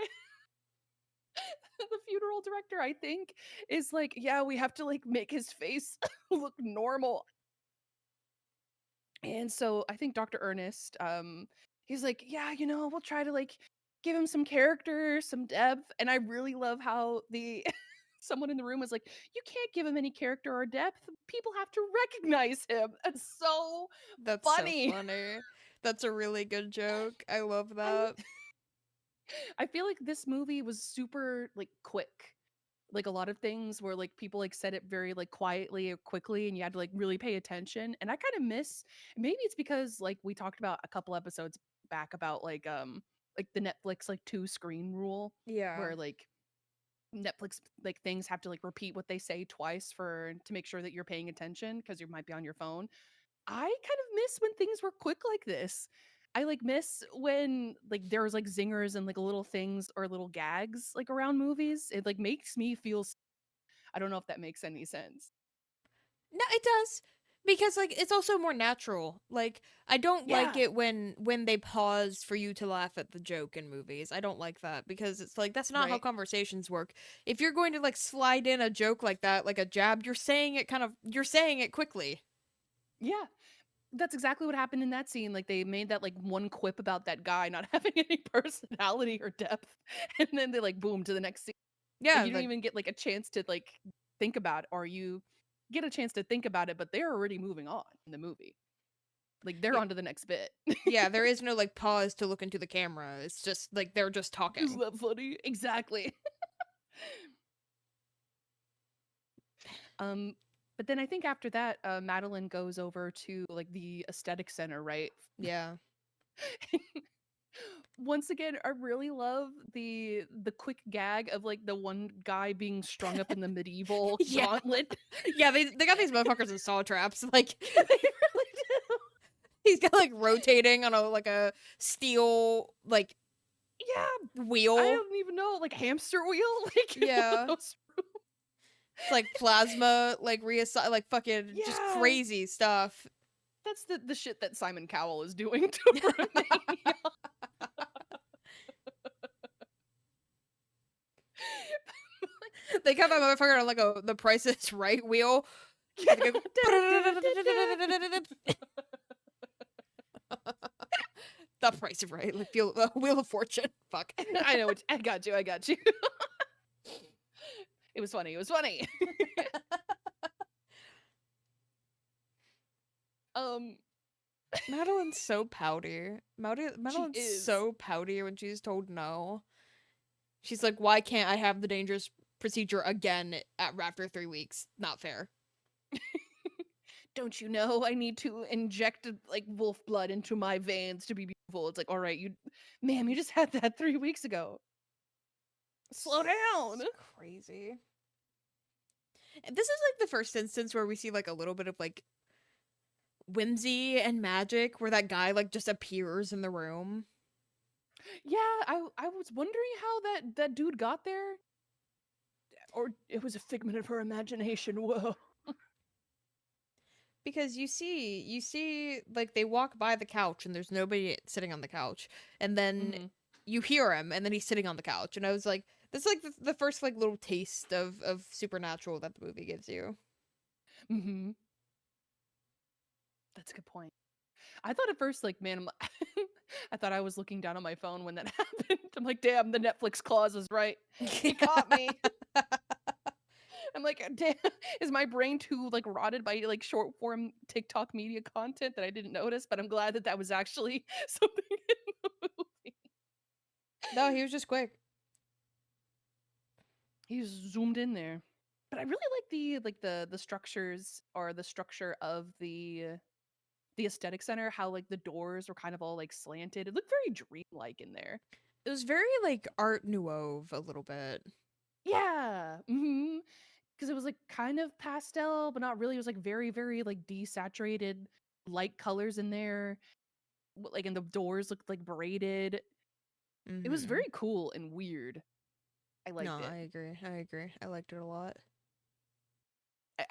the funeral director, I think, is like, yeah, we have to like make his face look normal. And so I think Dr. Ernest, he's like, yeah, we'll try to like give him some character, some depth. And I really love how the someone in the room was like, you can't give him any character or depth. People have to recognize him. That's so funny. So funny. That's a really good joke. I love that. I feel like this movie was super like quick. like a lot of things where like people like said it very like quietly or quickly and you had to like really pay attention. And I kind of miss, maybe it's because like we talked about a couple episodes back about like the Netflix like 2 screen rule Yeah. where like Netflix like things have to like repeat what they say twice for to make sure that you're paying attention because you might be on your phone. I kind of miss when things were quick like this. I like miss when like there was like zingers and like little things or little gags like around movies. It like makes me feel I don't know if that makes any sense. No, it does. Because like it's also more natural. Like I don't like Yeah, it when they pause for you to laugh at the joke in movies. I don't like that because it's like that's not how right. conversations work. If you're going to like slide in a joke like that, like a jab, you're saying it quickly. Yeah. That's exactly what happened in that scene. Like they made that like one quip about that guy not having any personality or depth. And then they like boom to the next scene. Like Yeah, you don't like even get like a chance to like think about it, or you get a chance to think about it, but they're already moving on in the movie. Like they're yeah, on to the next bit. yeah, there is no like pause to look into the camera. It's just like they're just Isn't talking. that funny? Exactly. Um, but then I think after that, Madeline goes over to like the aesthetic center, right? Yeah. Once again, I really love the quick gag of like the one guy being strung up in the medieval Yeah. gauntlet. Yeah, they got these motherfuckers in saw traps. Like They really do. he's got like rotating on a like a steel like Yeah, I wheel. don't even know, like hamster wheel, like one of Yeah. those. It's like plasma, like reassign, like fucking just Yeah, crazy stuff. that's the shit that Simon Cowell is doing to Romania. They got that motherfucker on like the Price is Right wheel. Yeah. They go, the Price is Right, like feel Wheel of Fortune. Fuck. I know. I got you. I got you. It was funny. It was funny. um, Madeline's so pouty. she Madeline's is. so pouty when she's told no. She's like, why can't I have the dangerous procedure again after 3 weeks? Not fair. Don't you know I need to inject like wolf blood into my veins to be beautiful? It's like, all right, ma'am, you just had that 3 weeks ago. Slow down. It's crazy. And this is like the first instance where we see like a little bit of like whimsy and magic where that guy like just appears in the room. Yeah, I was wondering how that dude got there, or it was a figment of her imagination. Whoa. Because you see like they walk by the couch and there's nobody sitting on the couch, and then Mm-hmm. you hear him and then he's sitting on the couch, and I was like, this is like the first like little taste of supernatural that the movie gives you. Mm-hmm. That's a good point. I thought at first, like, man, I thought I was looking down on my phone when that happened. I'm like, damn, the Netflix clause is right. He caught me. I'm like, damn, is my brain too like rotted by like short form TikTok media content that I didn't notice? But I'm glad that was actually something in the movie. No, he was just quick. He's zoomed in there. But I really like the structures or the structure of the aesthetic center. How like the doors were kind of all like slanted. It looked very dreamlike in there. It was very like Art Nouveau a little bit. Yeah. Mm-hmm. Because it was like kind of pastel, but not really. It was like very, very like desaturated light colors in there. Like, and the doors looked like braided. It was Mm-hmm. very cool and weird. I No, liked it. I agree. I agree. I liked it a lot.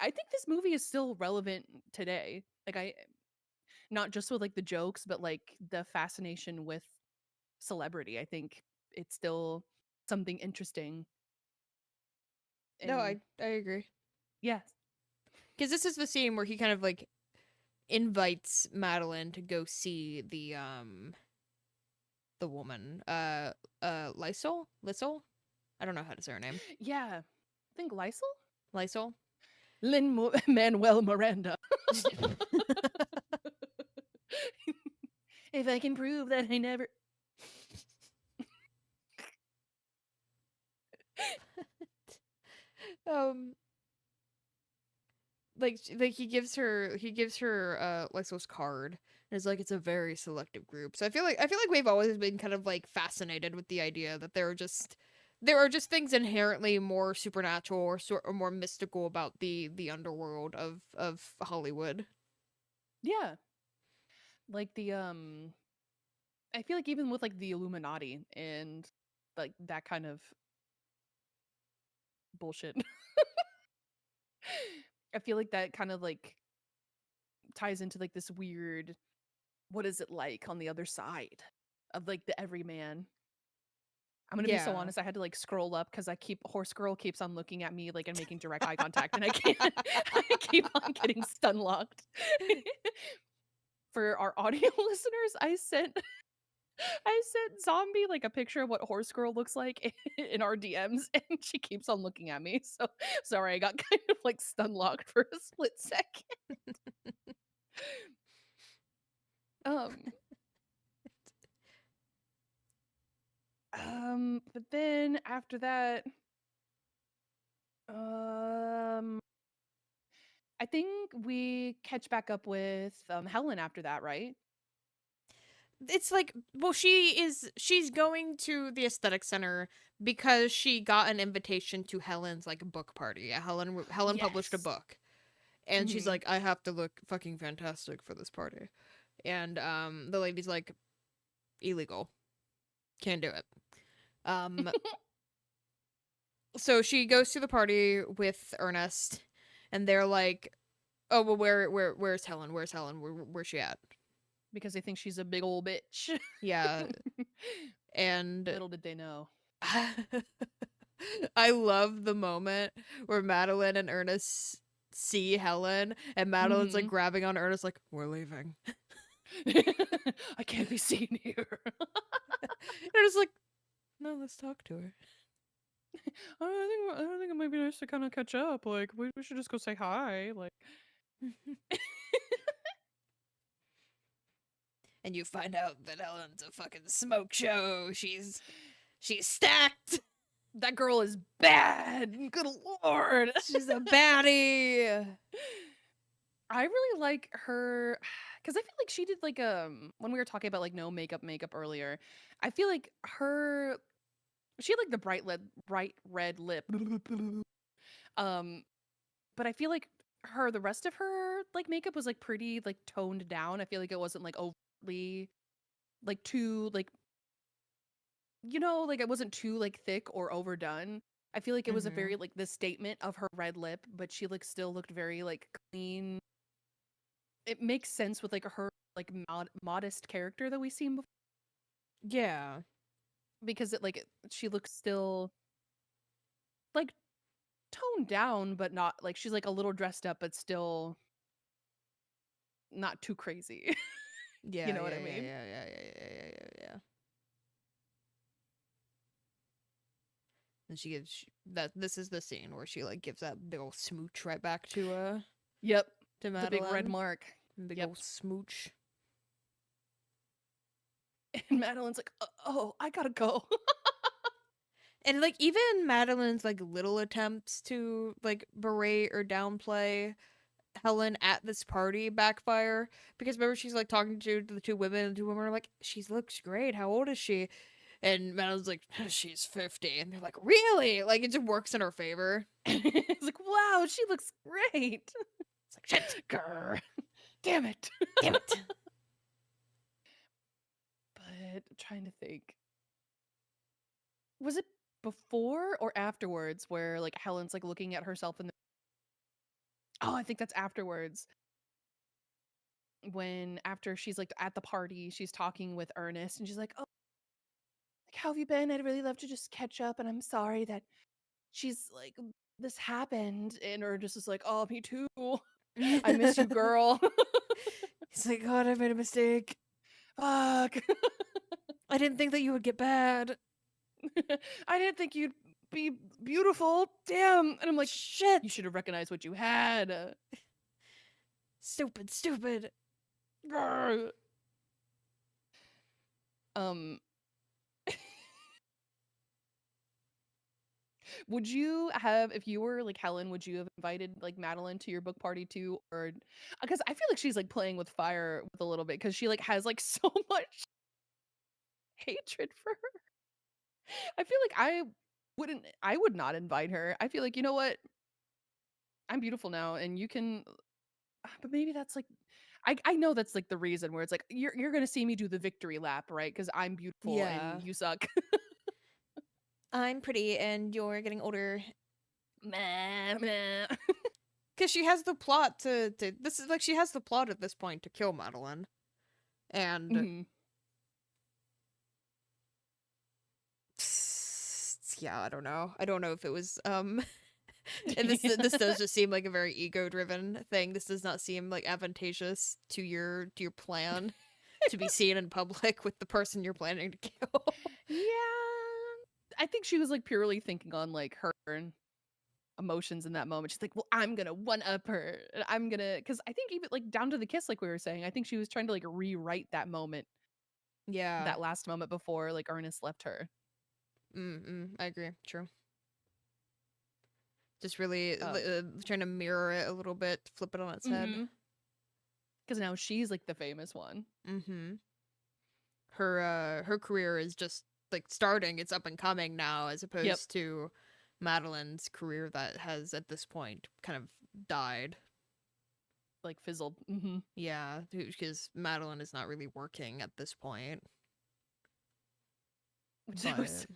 I think this movie is still relevant today. Like I not just with like the jokes, but like the fascination with celebrity. I think it's still something interesting. No, And I agree. yeah. Because this is the scene where he kind of like invites Madeline to go see the woman. Lysol? I don't know how to say her name. Yeah. I think Lysol? Lysol? Manuel Miranda. If I can prove that I never like he gives her Lexo's card, and it's like it's a very selective group. So I feel like we've always been kind of like fascinated with the idea that there are just things inherently more supernatural or more mystical about the underworld of Hollywood. Yeah. Like the I feel like even with like the Illuminati and like that kind of bullshit. I feel like that kind of like ties into like this weird what is it like on the other side of like the everyman. I'm gonna be so Yeah. honest. I had to like scroll up because I keep horse girl keeps on looking at me like and making direct eye contact, and I can't. I keep on getting stun locked. For our audio listeners, I sent Zombie like a picture of what horse girl looks like in our DMs, and she keeps on looking at me. So sorry, I got kind of like stun locked for a split second. Um, but then after that, um, I think we catch back up with Helen after that, right? It's like, well, she's going to the aesthetic center because she got an invitation to Helen's like book party. Helen published a Yes. book, and she's Hmm. like, I have to look fucking fantastic for this party. And the lady's like, illegal, can't do it. Um, so she goes to the party with Ernest, and they're like, oh well, where's Helen? Where's Helen? Where's she at? Because they think she's a big old bitch. Yeah, and Little did they know. I love the moment where Madeline and Ernest see Helen, and Madeline's like Hmm. grabbing on Ernest, like, we're leaving. I can't be seen here. And Ernest's like, no, let's talk to her. I don't think it might be nice to kind of catch up. Like we should just go say hi. Like And you find out that Helen's a fucking smoke show. She's stacked. that girl is bad. Good lord. She's a baddie. I really like her because I feel like she did like when we were talking about like no makeup earlier. I feel like her she had like the bright red lip. Um, but I feel like the rest of her like makeup was like pretty like toned down. I feel like it wasn't like overly like too like like it wasn't too like thick or overdone. I feel like it was a Mm-hmm. very like the statement of her red lip, but she like still looked very like clean. It makes sense with like her like modest character that we've seen before Yeah. because she looks still like toned down, but not like she's like a little dressed up, but still not too crazy. You Yeah, know what yeah, I yeah, mean? yeah, yeah, yeah, yeah, yeah, yeah, yeah. And she gives that. This is the scene where she like gives that big old smooch right back Yep. to The big red Madeline. mark. Big Yep. old smooch. And Madeline's like, "Oh, I gotta go." And like even Madeline's like little attempts to like berate or downplay Helen at this party backfire, because remember she's like talking to the two women, and the two women are like, she looks great, how old is she? And Madeline's like, she's 50, and they're like, really? Like it just works in her favor. It's like, "Wow, she looks great." It's like, shit, Grr. Damn it. damn it. But trying to think. Was it before or afterwards where like Helen's like looking at herself in the Oh, I think that's afterwards. When after she's like at the party, she's talking with Ernest and she's like, "Oh, like how have you been? I'd really love to just catch up and I'm sorry that she's like this happened." And Ernest is like, "Oh, me too. I miss you, girl." He's like, God, I made a mistake. Fuck. I didn't think that you would get bad. I didn't think you'd be beautiful. Damn. And I'm like, Shit. you should have recognized what you had. Stupid, stupid. Grr. Um Would you have, if you were like Helen, would you have invited like Madeline to your book party too? Or because I feel like she's like playing with fire with a little bit because she like has like so much hatred for her. I feel like I would not invite her. I feel like, you know what? I'm beautiful now and you can, but maybe that's like, I know that's like the reason where it's like you're gonna see me do the victory lap, right? Because I'm beautiful and Yeah. you suck. I'm pretty and you're getting older. Meh, meh. Because she has the plot to. This is like she has the plot at this point to kill Madeline. And. Mhm. Yeah, I don't know. I don't know if it was. And this does just seem like a very ego-driven thing. This does not seem like advantageous to your plan to be seen in public with the person you're planning to kill. Yeah. I think she was like purely thinking on like her emotions in that moment. She's like, well, I'm gonna one up her. And I'm gonna, because I think even like down to the kiss, like we were saying, I think she was trying to like rewrite that moment, Yeah. that last moment before like Ernest left her. I agree. True. Just really Um, trying to mirror it a little bit, flip it on its head. because now she's like the famous one. Mm-hmm. Her career is just like starting. It's up and coming now, as Yep. opposed to Madeline's career that has at this point kind of died. Like fizzled. Yeah, because Madeline is not really working at this point. Which But was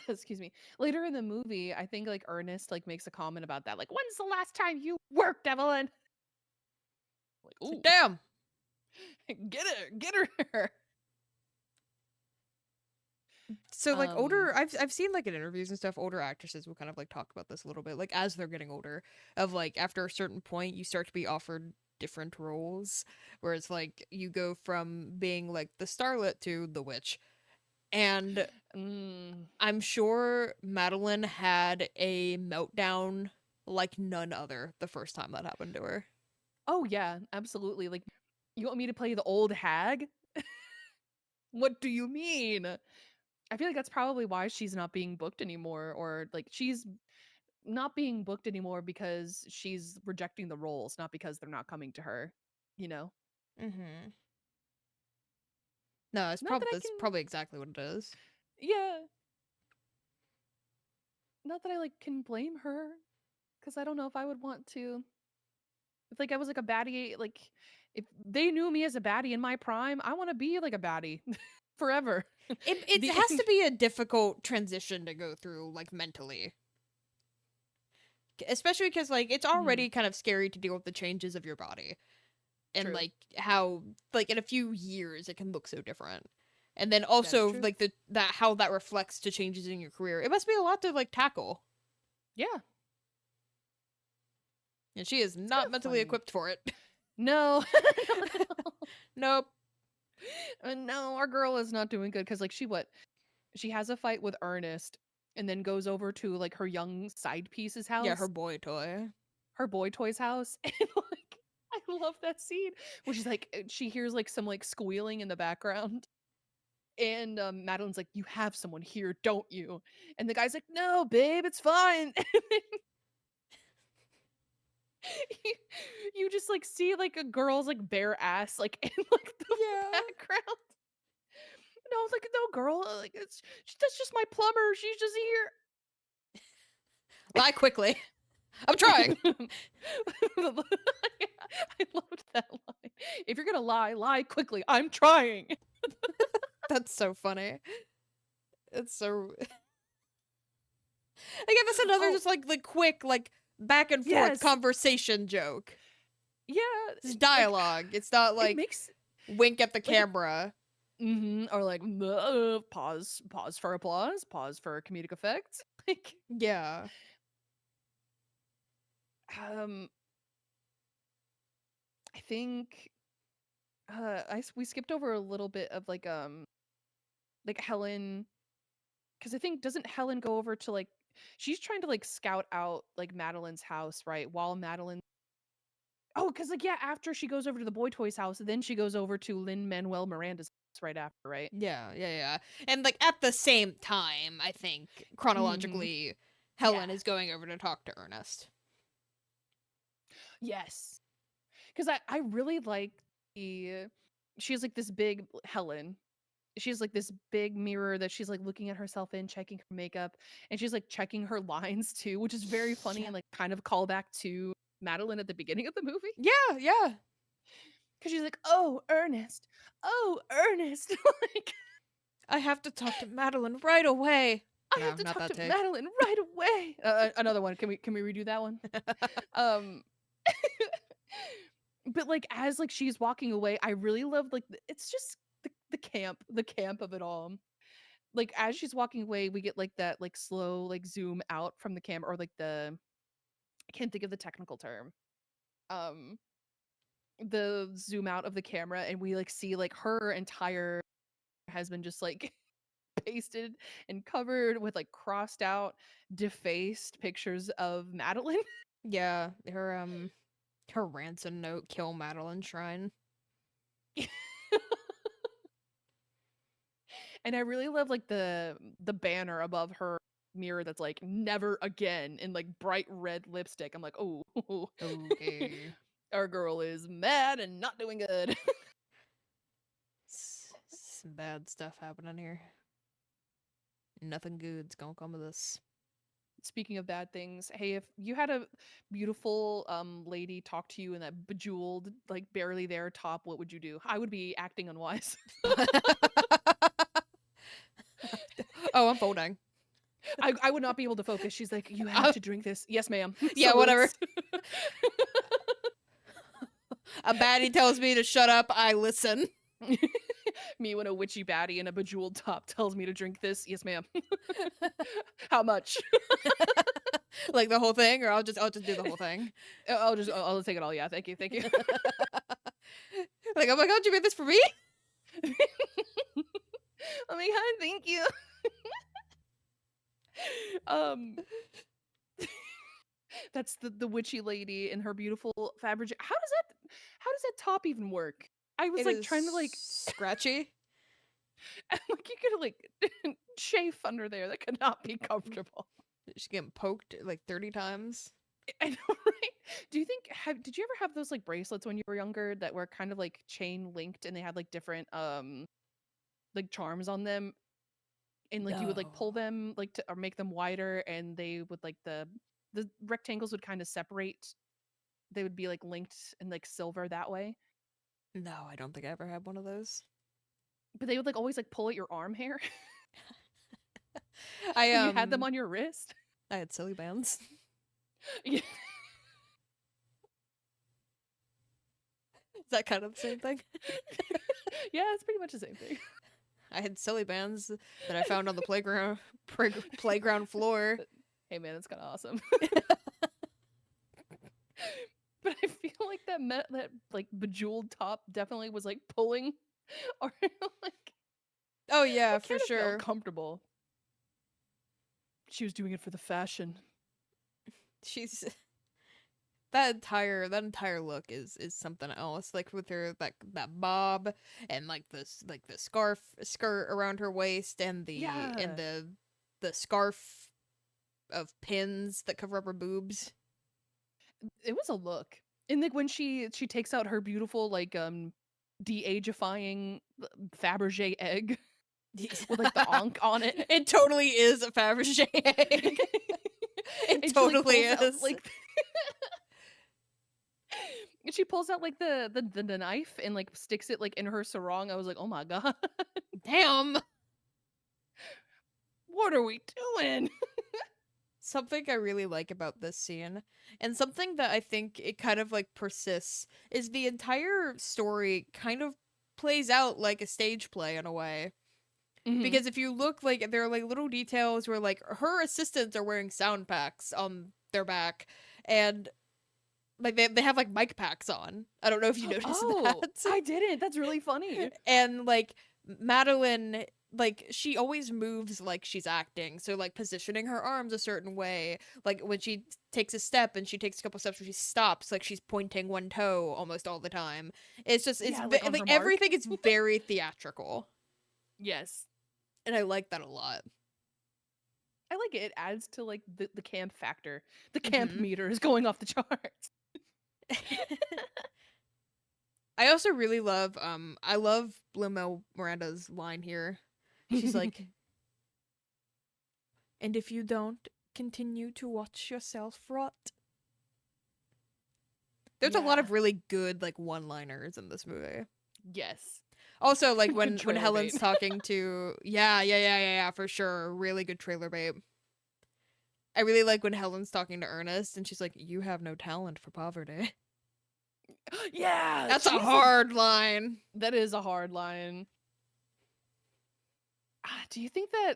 excuse me. Later in the movie, I think like Ernest like makes a comment about that. Like, when's the last time you worked, Evelyn? Like, it's like, ooh, damn. get her. So like Um, older, I've seen like in interviews and stuff, older actresses will kind of like talk about this a little bit, like as they're getting older, of like after a certain point you start to be offered different roles, where it's like you go from being like the starlet to the witch. And mm, I'm sure Madeline had a meltdown like none other the first time that happened to her. oh yeah, absolutely. Like, you want me to play the old hag? What do you mean? I feel like that's probably why she's not being booked anymore, or like she's not being booked anymore because she's rejecting the roles, not because they're not coming to her. You know, Mm-hmm. No, not that I that's can. probably exactly what it is. Yeah, not that I like can blame her because I don't know if I would want to. If like I was like a baddie, like if they knew me as a baddie in my prime, I want to be like a baddie forever. It The has to be a difficult transition to go through, like mentally, especially because like it's Mhm. already kind of scary to deal with the changes of your body and True. like how like in a few years it can look so different. And then That is also true. like the that how that reflects to changes in your career. It must be a lot to like tackle. Yeah, And she is it's kind not of mentally funny. equipped for it. No, Nope. no, our girl is not doing good because like she has a fight with Ernest and then goes over to like her young side piece's Yeah, house, her boy toy. her boy toy's house, and like I love that scene where she's like she hears like some like squealing in the background. And Madeline's like, "You have someone here, don't you?" And the guy's like, "No, babe, it's fine." you, you just like see like a girl's like bare ass like in like the Yeah. background. No, I was like, "No, girl, like that's just my plumber. She's just here." Lie quickly. I'm trying. I loved that line. If you're gonna lie, lie quickly. I'm trying. That's so funny. It's so again, that's another Oh just like quick like back and forth yes, conversation joke. yeah. It's Like dialogue. It's not it like makes wink at the like it, camera. or like pause for applause, pause for comedic effects. Like Yeah. um, I think we skipped over a little bit of like Helen, because I think doesn't Helen go over to like she's trying to like scout out like Madeline's house, right? While Madeline, oh, because like yeah, after she goes over to the boy toy's house, then she goes over to Lin Manuel Miranda's. right after, right? Yeah. And like at the same time, I think Mm-hmm. chronologically, Yeah. Helen is going over to talk to Ernest. Yes. Because I really like the she has like this big Helen. She has like this big mirror that she's like looking at herself in, checking her makeup, and she's like checking her lines too, which is very funny Yeah. and like kind of callback to Madeline at the beginning of the movie. Yeah. Because she's like, "Oh, Ernest. Oh, Ernest." Like, I have to talk to Madeline right away. I No, have to not talk that to take. Madeline right away. Another one. Can we redo that one? Um but like as like she's walking away, I really love like it's just the camp of it all. Like as she's walking away, we get like that like slow like zoom out from the camera, or like the I can't think of the technical term. Um the zoom out of the camera, and we like see like her entire has been just like pasted and covered with like crossed out, defaced pictures of Madeline. Yeah, her ransom note, kill Madeline shrine. And I really love like the banner above her mirror that's like never again in like bright red lipstick. I'm like, oh, Okay. our girl is mad and not doing good. Some bad stuff happening here. Nothing good's gonna come of this. Speaking of bad things, hey, if you had a beautiful lady talk to you in that bejeweled, like barely there top, what would you do? I would be acting unwise. Oh, I'm folding. I would not be able to focus. She's like, you have to drink this. Yes, ma'am. Yeah, whatever. Salutes. A baddie tells me to shut up, I listen. Me when a witchy baddie in a bejeweled top tells me to drink this. Yes, ma'am. How much? Like the whole thing, or I'll just do the whole thing. I'll take it all. Yeah, thank you. Like, oh my god, you made this for me? Oh my god, thank you. um that's the witchy lady in her beautiful fabric. How does that top even work? I was It like is trying to like scratchy. like you could like chafe under there. That could not be comfortable. She's getting poked like 30 times. I know, right? Do you think did you ever have those like bracelets when you were younger that were kind of like chain linked and they had like different like charms on them, and like you would like pull No. them like to or make them wider, and they would like the rectangles would kind of separate. They would be like linked and like silver that way. No, I don't think I ever had one of those. But they would like always like pull at your arm hair I when you had them on your wrist. I had silly bands. Yeah. Is that kind of the same thing? Yeah, it's pretty much the same thing. I had silly bands that I found on the playground floor. Hey man, that's kind of awesome. But I feel like that like bejeweled top definitely was like pulling, or like Oh yeah, it for kind of felt sure. comfortable. She was doing it for the fashion. She's that entire look is something else. Like with her that bob and like this like the skirt around her waist and Yeah, the scarf of pins that cover up her boobs. it was a look. And like when she takes out her beautiful like de-agifying Fabergé egg with like the ankh on it. It totally is a Fabergé egg. It And she, like, totally pulls out, is. like and she pulls out like the knife and like sticks it like in her sarong. I was like, oh my god. Damn. What are we doing? Something I really like about this scene, and something that I think it kind of like persists, is the entire story kind of plays out like a stage play in a way. Mhm. Because if you look, like, there are like little details where like her assistants are wearing sound packs on their back, and like they have like mic packs on. I don't know if you noticed Oh, that. I didn't. That's really funny. And like Madeline like she always moves like she's acting, so like positioning her arms a certain way, like when she takes a step and she takes a couple steps where she stops, like she's pointing one toe almost all the time. It's just Yeah, like on like her mark. everything is very theatrical, Yes. and I like that a lot. I like it. It adds to like the camp factor. The camp Hmm. meter is going off the charts. I also really love I love Lin-Manuel Miranda's line here. She's like, and if you don't, continue to watch yourself rot. There's a lot Yeah. of really good like one-liners in this movie. Yes. Also, like Good when trailer bait. Helen's talking to yeah, for sure, really good trailer bait. I really like when Helen's talking to Ernest and she's like, "You have no talent for poverty." Yeah, That's a she's hard line. that is a hard line. Do you think that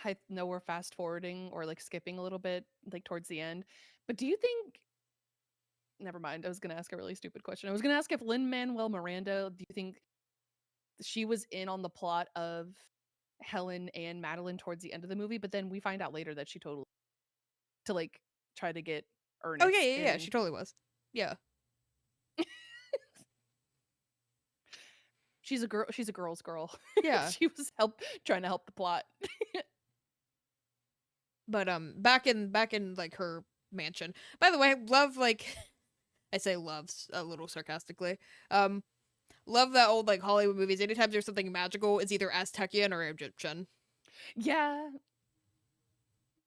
I know we're fast forwarding or like skipping a little bit like towards the end, but do you think never mind, I was going to ask a really stupid question. I was going to ask if Lin-Manuel Miranda, do you think she was in on the plot of Helen and Madeline towards the end of the movie, but then we find out later that she totally to like try to get Oh yeah, Ernest yeah, and she totally was. Yeah. she's a girl's girl. Yeah. She was trying to help the plot. But back in like her mansion. By the way, love like I say loves a little sarcastically. Um love that old like Hollywood movies. Anytime there's something magical, it's either Aztecian or Egyptian. Yeah,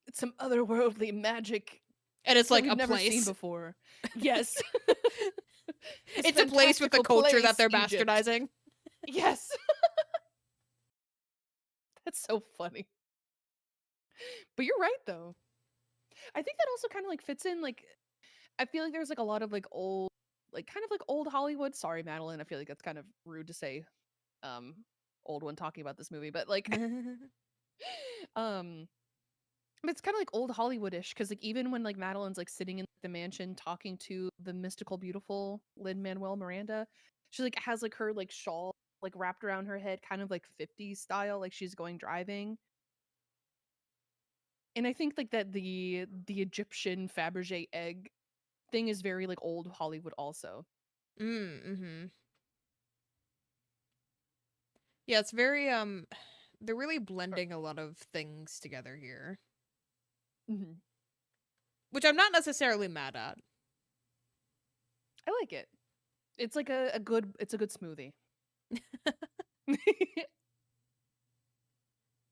it's some otherworldly magic And it's that like we've a never seen place. before. Yes. This It's a place with the fantastical culture that place, they're Egypt. bastardizing. Yes. That's so funny. But you're right though. I think that also kind of like fits in like I feel like there's like a lot of like old like kind of like old Hollywood. Sorry, Madeline. I feel like that's kind of rude to say um old one talking about this movie, but like um but it's kind of like old Hollywoodish because like even when like Madeline's like sitting in the mansion talking to the mystical beautiful Lin-Manuel Miranda, she like has like her like shawl like wrapped around her head, kind of like 50s style, like she's going driving. And I think like that the Egyptian Fabergé egg thing is very like old Hollywood also. mm-hmm. Yeah, it's very they're really blending a lot of things together here, Mhm. which I'm not necessarily mad at. I like it. It's like a good it's a good smoothie.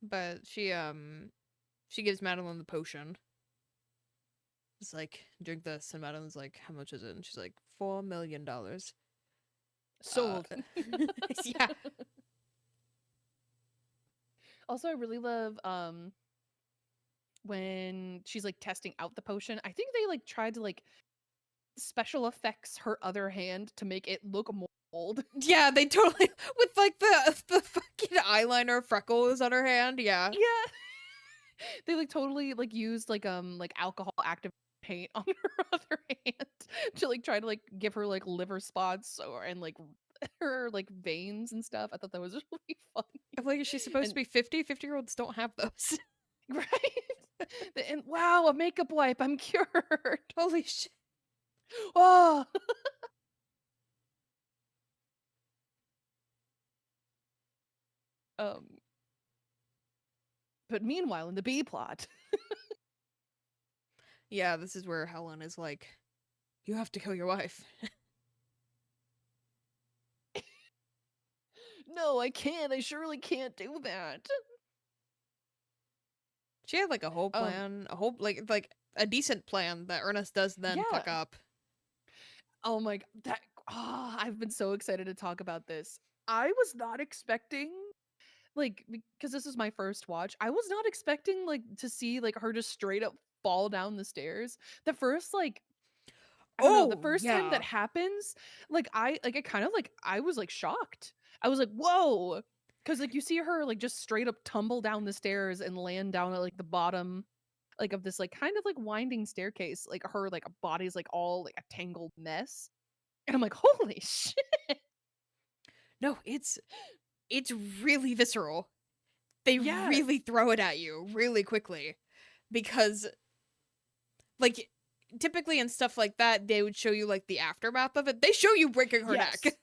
But she gives Madeline the potion. It's like, drink this, and Madeline's like, how much is it? And she's like, $4 million. Sold. Yeah. Also, I really love when she's like testing out the potion. I think they like tried to like special effects her other hand to make it look more old. Yeah, they totally with like the fucking eyeliner freckles on her hand. Yeah. Yeah. They like totally like used like alcohol active paint on her other hand to like try to like give her like liver spots or and like her like veins and stuff. I thought that was really funny. I'm like, is she supposed to And be 50? 50-year-olds don't have those. right. And wow, a makeup wipe, I'm cured. Holy shit. Oh. um but meanwhile in the B plot. Yeah, this is where Helen is like, you have to kill your wife. No, I can't. I surely can't do that. She had like a whole Um plan, a whole like a decent plan that Ernest does then fuck yeah. up. Oh my god, that I've been so excited to talk about this. I was not expecting like because this is my first watch. I was not expecting like to see like her just straight up fall down the stairs. The first like I don't know, the Oh, first time that yeah. happens, like I kind of like I was like shocked. I was like, "Whoa." Cuz like you see her like just straight up tumble down the stairs and land down at like the bottom like of this like kind of like winding staircase. Like her like body's like all like a tangled mess. And I'm like, "Holy shit." No, it's really visceral. they Yeah. really throw it at you really quickly because, like, typically in stuff like that, they would show you, like, the aftermath of it. They show you breaking her Yes. neck.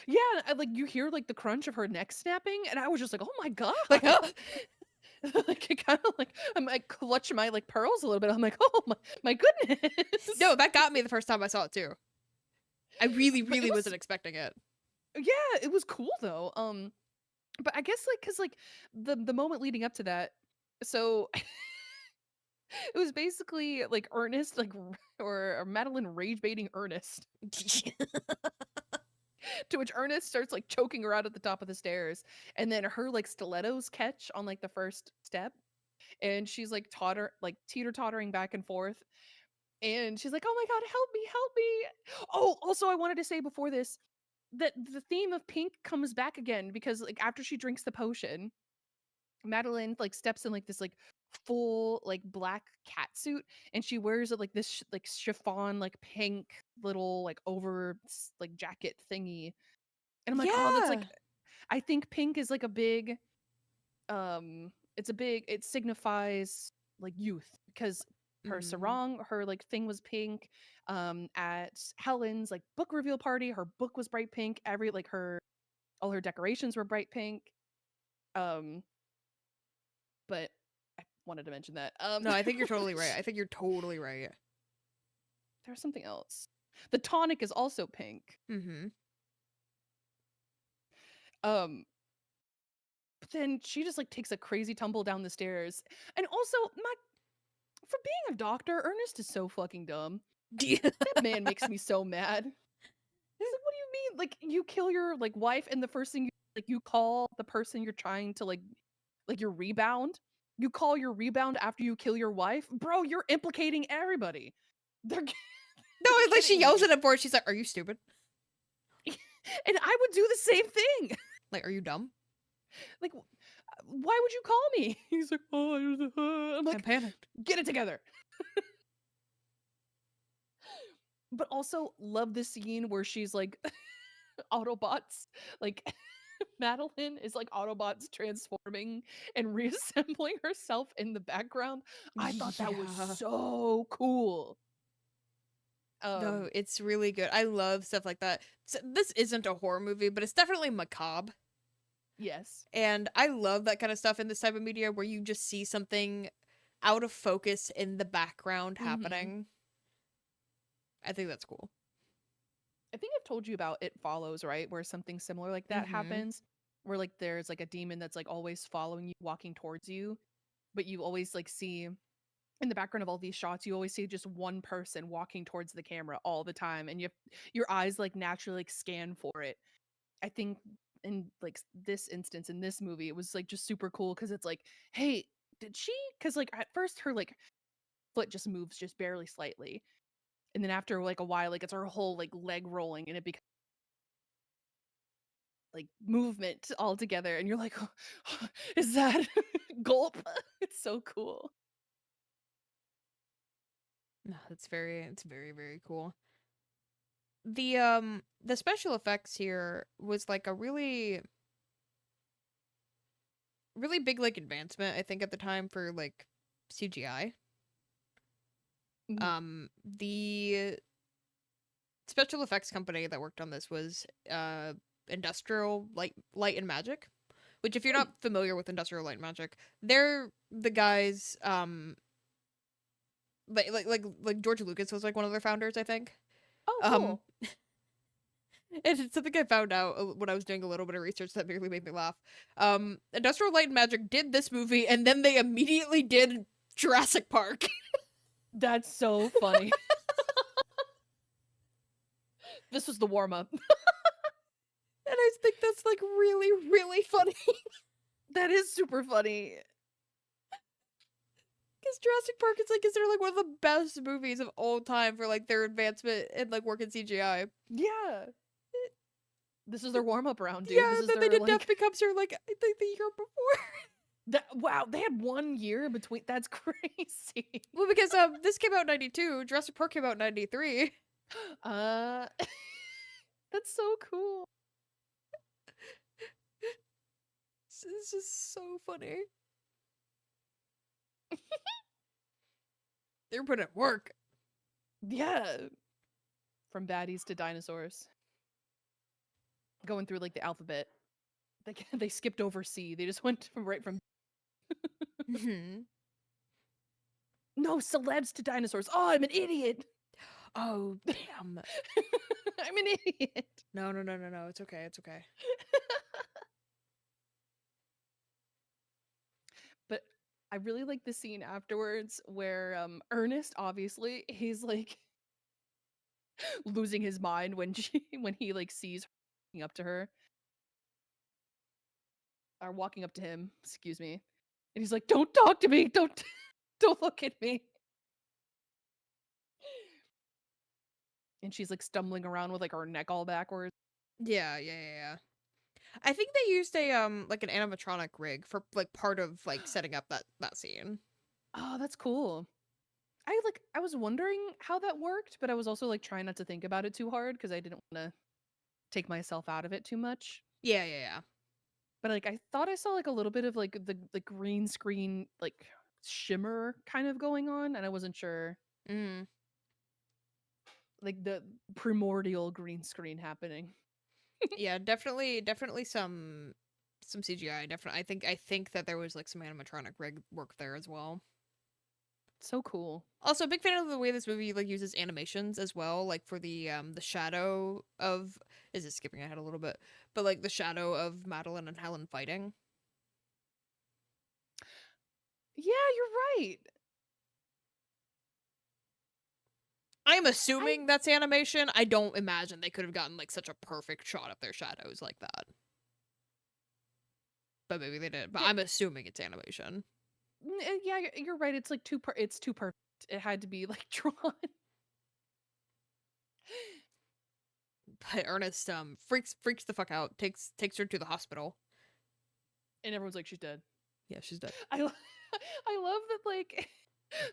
Yeah, like, you hear, like, the crunch of her neck snapping, and I was just like, "Oh my god." Like, oh, Like, it kinda like I'm like, clutch my, like, pearls a little bit. I'm like, "Oh my goodness." no, that got me the first time I saw it too. I really, But it really was wasn't expecting it. yeah, it was cool though. But I guess, like, 'cause, like, the moment leading up to that, so it was basically, like, Ernest, like, or Madeline rage baiting Ernest, to which Ernest starts, like, choking her out at the top of the stairs, and then her, like, stilettos catch on, like, the first step, and she's, like, teeter-tottering back and forth, and she's like, "Oh my god, help me, help me." Oh, also, I wanted to say before this, that the theme of pink comes back again because, like, after she drinks the potion, Madeline, like, steps in, like, this, like, full, like, black cat suit, and she wears, like, this like, chiffon, like, pink little, like, like, jacket thingy, and I'm like, "Oh, that's, like." Yeah. I think pink is, like, a big, it signifies, like, youth because her Mm. sarong, her, like, thing was pink. At Helen's, like, book reveal party, her book was bright pink, all her decorations were bright pink. Um, but I wanted to mention that. No, I think you're totally right. I think you're totally right. There was something else. The tonic is also pink. Mm-hmm. Um, but then she just, like, takes a crazy tumble down the stairs. And also, my for being a doctor, Ernest is so fucking dumb. That man makes me so mad. He's like, "What do you mean? Like, you kill your, like, wife, and the first thing you call the person you're trying to, like, your rebound? You call your rebound after you kill your wife? Bro, you're implicating everybody." They're No, they're it's like she getting yells me. at him for it. She's like, "Are you stupid? And I would do the same thing. Like, are you dumb? Like, why would you call me? He's like, "Oh, I'm I'm like, panicked." get it together." But also love the scene where she's like Autobots, like Madeline is like Autobots transforming and reassembling herself in the background. I thought that was Yeah. so cool. No, Um, it's really good. I love stuff like that. This isn't a horror movie, but it's definitely macabre. yes. And I love that kind of stuff in this type of media where you just see something out of focus in the background Mhm. happening. I think that's cool. I think I've told you about It Follows, right? Where something similar like that Mm-hmm. happens, where like there's like a demon that's like always following you, walking towards you, but you always like see in the background of all these shots, you always see just one person walking towards the camera all the time, and your eyes like naturally like scan for it. I think in like this instance in this movie, it was like just super cool because it's like, hey, did she? Because like at first her like foot just moves just barely slightly, and then after like a while, like it's her whole like leg rolling, and it becomes like movement all together, and you're like, is that gulp? It's so cool. No, it's very, very cool. The special effects here was like a really really big like advancement, I think, at the time for like CGI. Mhm. The special effects company that worked on this was Industrial Light and Magic, which if you're Hmm. not familiar with Industrial Light and Magic, they're the guys like George Lucas was like one of their founders, I think. Oh, Um cool. and it's something I found out when I was doing a little bit of research that really made me laugh. Industrial Light and Magic did this movie and then they immediately did Jurassic Park. That's so funny. This was the warm up. And I think that's like really, really funny. That is super funny. Because Jurassic Park is like considered like one of the best movies of all time for like their advancement and like work in CGI. Yeah. This is their warm up round, dude. Yeah, This and is then they their did Death like Becomes Her like I think the year before. wow, they had 1 year between. That's crazy. Well, because this came out in '92, Jurassic Park came out in '93. Uh That's so cool. It's just so funny. They're putting in work. Yeah. From baddies to dinosaurs. Going through like the alphabet. They skipped over C. They just went right from no celebs to dinosaurs. Oh, I'm an idiot. Oh, damn. I'm an idiot. No. It's okay. It's okay. But I really like the scene afterwards where Ernest, obviously, he's like losing his mind when when he like sees her walking up to her or walking up to him, excuse me. And he's like, "Don't talk to me. Don't look at me." And she's like stumbling around with like her neck all backwards. Yeah. I think they used a like an animatronic rig for like part of like setting up that scene. Oh, that's cool. I was wondering how that worked, but I was also like trying not to think about it too hard because I didn't want to take myself out of it too much. Yeah. But like I thought I saw like a little bit of like the green screen like shimmer kind of going on, and I wasn't sure Mm. like the primordial green screen happening. Yeah, definitely some CGI. Definitely, I think that there was like some animatronic rig work there as well. So cool. Also, a big fan of the way this movie like uses animations as well, like for the shadow of is it skipping ahead a little bit, but like the shadow of Madeline and Helen fighting. Yeah, you're right. I'm assuming that's animation. I don't imagine they could have gotten like such a perfect shot of their shadows like that. But maybe they did. But Yeah, I'm assuming it's animation. yeah, you're right. It's like it's too perfect. It had to be like drawn. But Ernest freaks the fuck out. Takes her to the hospital. And everyone's like, she's dead. Yeah, she's dead. I love that like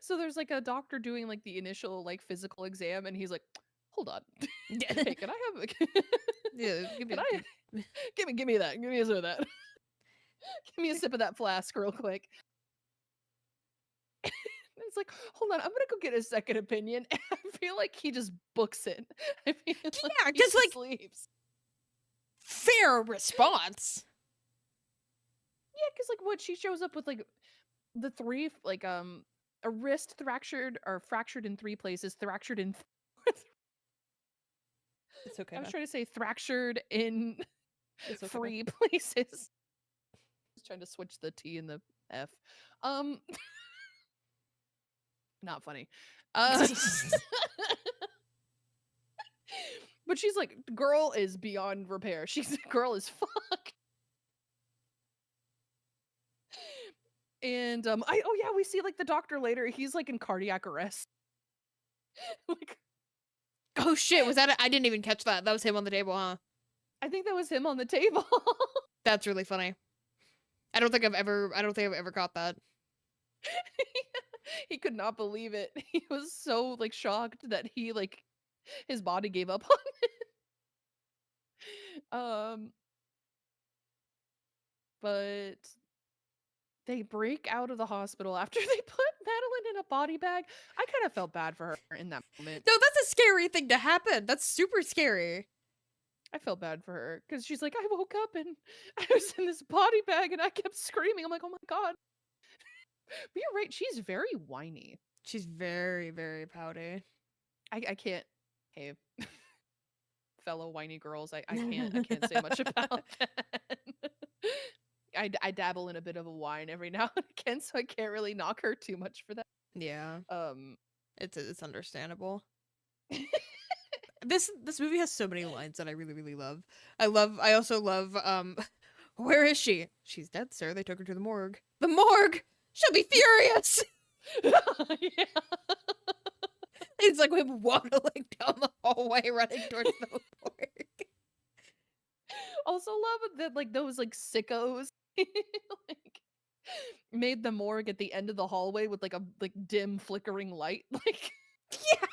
so there's like a doctor doing like the initial like physical exam and he's like, hold on. Hey, can I have Yeah, can I give me that. Give me a sip of that. Give me a sip of that flask real quick. It's like, hold on, I'm gonna go get a second opinion. And I feel like he just books it. I feel like yeah, he just like just leaves. fair response. Yeah, because like what she shows up with like the three like a wrist fractured in 3 places, fractured in It's okay. I was trying to say fractured in It's okay. 3 places. I was trying to switch the T and the F. Not funny. But she's like, girl is beyond repair. Girl is fucked. And we see like the doctor later. He's like in cardiac arrest. Like, oh shit, was that I didn't even catch that. That was him on the table, huh? I think that was him on the table. That's really funny. I don't think I've ever caught that. He could not believe it. He was so like shocked that he like his body gave up on it. But they break out of the hospital after they put Madeline in a body bag. I kind of felt bad for her in that moment. No, that's a scary thing to happen. That's super scary. I felt bad for her because she's like, I woke up and I was in this body bag and I kept screaming. I'm like, oh my god. But you're right. She's very whiny. She's very, very pouty. I can't. Hey, fellow whiny girls, I can't say much about that. I dabble in a bit of a whine every now and again, so I can't really knock her too much for that. Yeah. Um, It's understandable. This movie has so many lines that I really, really love. I also love where is she? She's dead, sir. They took her to the morgue. The morgue! She'll be furious! yeah. It's like him waddling down the hallway running towards the morgue. Also love that like those like sickos like made the morgue at the end of the hallway with like a like dim flickering light. Like Yeah.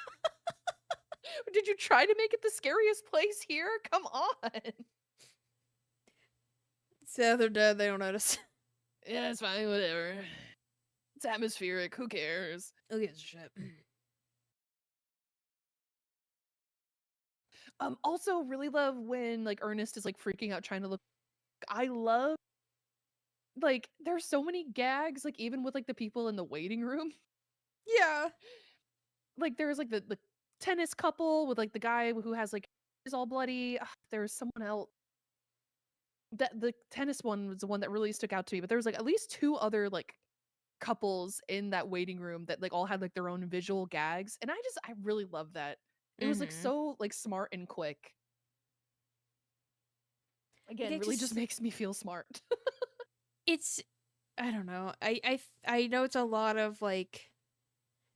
did you try to make it the scariest place here? Come on. So they're dead, they don't notice. Yeah, it's fine, whatever. It's atmospheric, who cares? Who gives a shit? Also really love when like Ernest is like freaking out trying to look. I love like there's so many gags, like even with like the people in the waiting room. Yeah. Like there's like the tennis couple with like the guy who has like is all bloody. There's someone else. That the tennis one was the one that really stuck out to me, but there was like at least two other like couples in that waiting room that like all had like their own visual gags, and I really love that. It was like Mm-hmm. so like smart and quick. Like Again, really just makes me feel smart. it's I don't know. I know it's a lot of like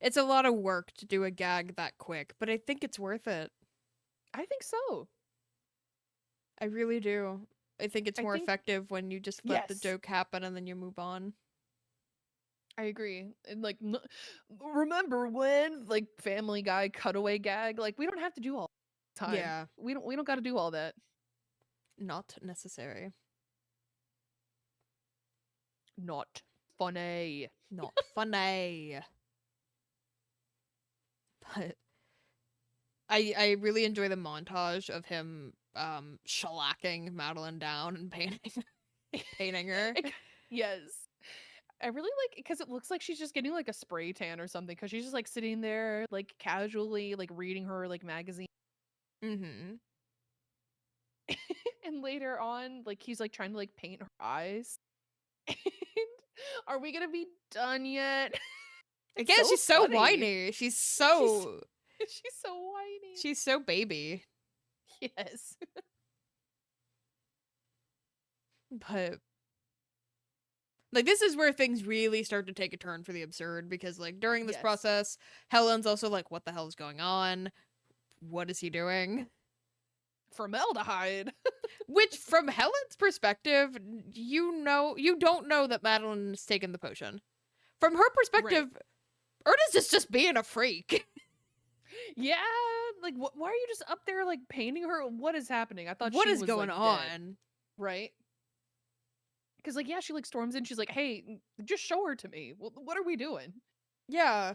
it's a lot of work to do a gag that quick, but I think it's worth it. I think so. I really do. I think it's I more think effective when you just let the yes, joke happen and then you move on. I agree. And like, remember when like Family Guy cutaway gag? Like, we don't have to do all the time. Yeah, We don't got to do all that. not necessary. Not funny. Not funny. But I really enjoy the montage of him shellacking Madeline down and painting her. Yes. I really like because it looks like she's just getting like a spray tan or something because she's just like sitting there like casually like reading her like magazine. Mm-hmm. And later on like he's like trying to like paint her eyes. And are we gonna be done yet? It's Again, so she's so funny. whiny. She's she's so whiny. she's so baby. Yes. But like this is where things really start to take a turn for the absurd because like during this Yes. process, Helen's also like, what the hell is going on? What is he doing? Formaldehyde. Which from Helen's perspective, you don't know that Madeline's taken the potion. From her perspective, Ernest is just being a freak. Yeah, like why are you just up there like painting her? What is happening? I thought What she is was going like on? dead, right? Because like yeah, she like storms in. She's like, "Hey, just show her to me. What are we doing?" Yeah.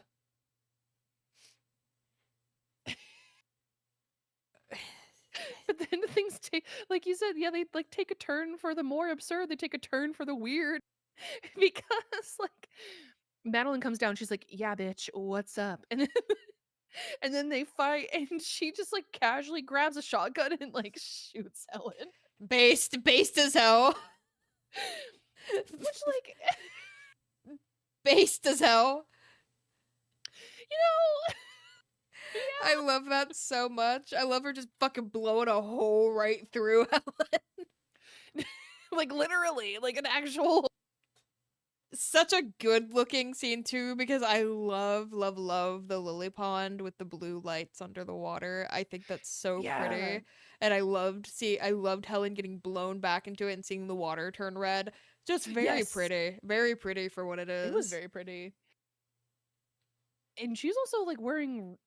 But then things take, like you said, yeah, they like take a turn for the more absurd. They take a turn for the weird because like Madeline comes down. She's like, "Yeah, bitch, what's up?" And then they fight, and she just like casually grabs a shotgun and like shoots Helen. Based as hell. Which like Based as hell. you know, I love that so much. I love her just fucking blowing a hole right through Helen. like literally, like an actual. Such a good looking scene too because I love the lily pond with the blue lights under the water. I think that's so Yeah. pretty. And I loved Helen getting blown back into it and seeing the water turn red. Just very Yes. pretty. Very pretty for what it is. It was very pretty. And she's also like wearing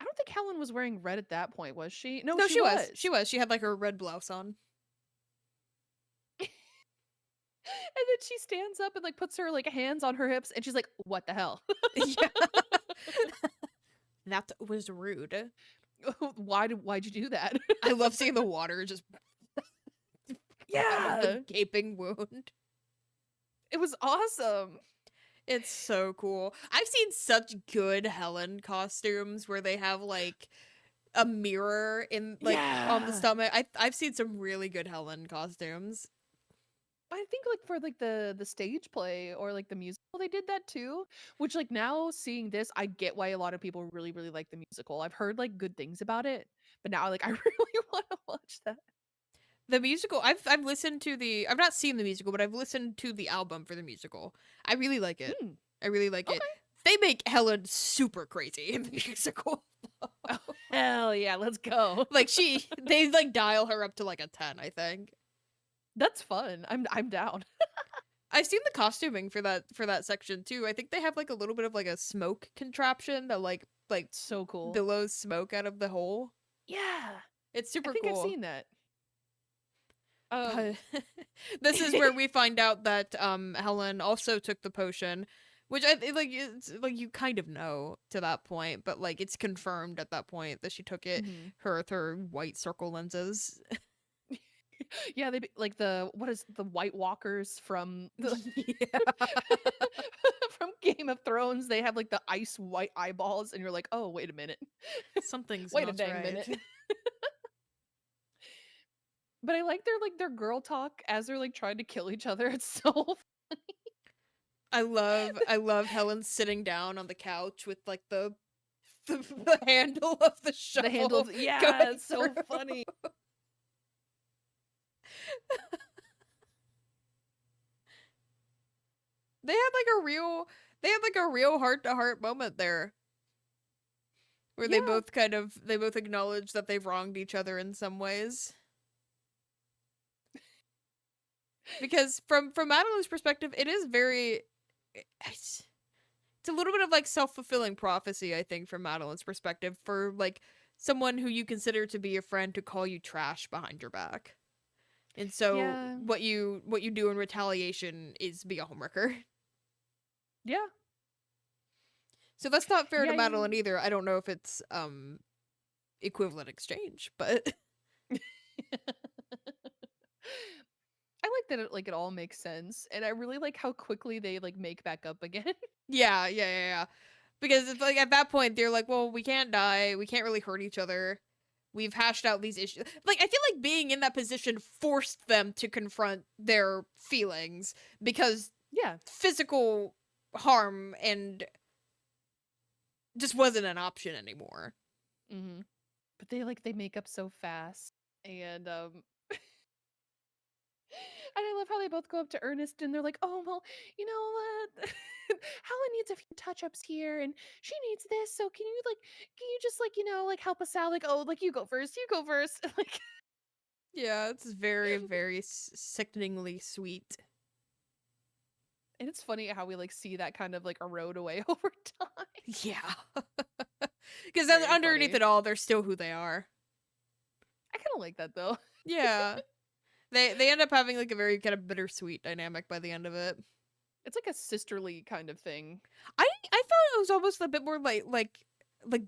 I don't think Helen was wearing red at that point, was she? No, she was. She was. She had like her red blouse on. And then she stands up and like puts her like hands on her hips and she's like, "What the hell?" Yeah. That was rude. Why'd you do that? I love seeing the water just Yeah. the gaping wound. It was awesome. It's so cool. I've seen such good Helen costumes where they have like a mirror in like on the Yeah. stomach. I've seen some really good Helen costumes. I think like for like the stage play or like the musical they did that too, which like now seeing this I get why a lot of people really really like the musical. I've heard like good things about it, but now like I really want to watch that. The musical, I've listened to the I've not seen the musical, but I've listened to the album for the musical. I really like it. Mm, I really like it. okay. They make Helen super crazy in the musical. Oh, hell yeah, let's go. Like they like dial her up to like a 10, I think. That's fun. I'm down. I've seen the costuming for that section too. I think they have like a little bit of like a smoke contraption that like So cool. billows smoke out of the hole. Yeah. It's super I think cool. I've seen that. Um But this is where we find out that Helen also took the potion, which like it's like you kind of know to that point, but like it's confirmed at that point that she took it. mhm. Her with her white circle lenses. Yeah, like the what is the White Walkers from the Yeah, from Game of Thrones? They have like the ice white eyeballs, and you're like, oh, wait a minute, something's wait a not dang right. minute. But I like their girl talk as they're like trying to kill each other. It's so I love Helen sitting down on the couch with like the handle of the the handle. shovel Yeah, going it's so through. funny. They had like a real heart to heart moment there where Yeah, they both acknowledge that they've wronged each other in some ways. Because from Madeline's perspective, it is very it's a little bit of like self-fulfilling prophecy, I think, from Madeline's perspective, for like someone who you consider to be a friend to call you trash behind your back. And so yeah, what you do in retaliation is be a homewrecker. yeah, So that's not fair to yeah. Madeline either. I don't know if it's equivalent exchange, but I like that it all makes sense, and I really like how quickly they like make back up again. yeah. Because it's like at that point they're like, well, we can't die, we can't really hurt each other. We've hashed out these issues. Like I feel like being in that position forced them to confront their feelings because Yeah. physical harm and just wasn't an option anymore. Hmm. But they make up so fast, and and I love how they both go up to Ernest and they're like, "Oh well, you know, Helen needs a few touch-ups here, and she needs this. So can you just like like help us out? Like, oh, like you go first." Like, Yeah, it's very sickeningly sweet. and it's funny how we like see that kind of like erode away over time. Yeah. Because then Very underneath funny. it all, they're still who they are. I kind of like that though. Yeah. They end up having like a very kind of bittersweet dynamic by the end of it. It's like a sisterly kind of thing. I thought it was almost a bit more like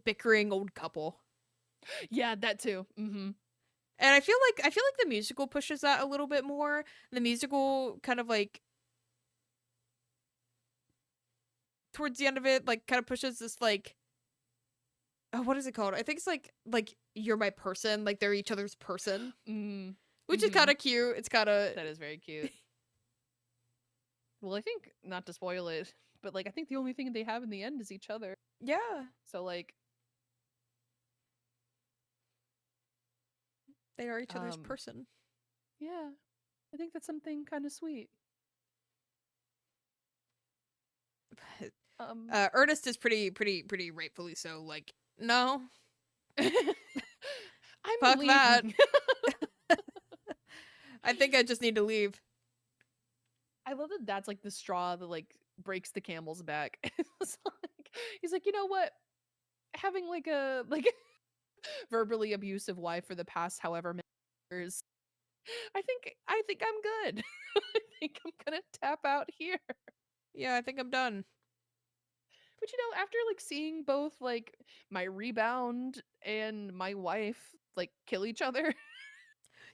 bickering old couple. Yeah, that too. Mm-hmm. And I feel like the musical pushes that a little bit more. The musical kind of like towards the end of it like kind of pushes this like, oh, what is it called? I think it's like you're my person, like they're each other's person, Mm. which is Mm-hmm. kind of cute. It's kind of That is very cute. Well, I think not to spoil it, but like I think the only thing they have in the end is each other. yeah, So like they are each other's um person. yeah, I think that's something kind of sweet. Um Ernest is pretty rightfully so like, no, I'm fuck that. leaving. I think I just need to leave. I love that that's like the straw that like breaks the camel's back. It's like, he's like, "You know what? Having like a verbally abusive wife for the past however many years, I think I'm good. I think I'm gonna tap out here." Yeah, I think I'm done. But after like seeing both like my rebound and my wife like kill each other,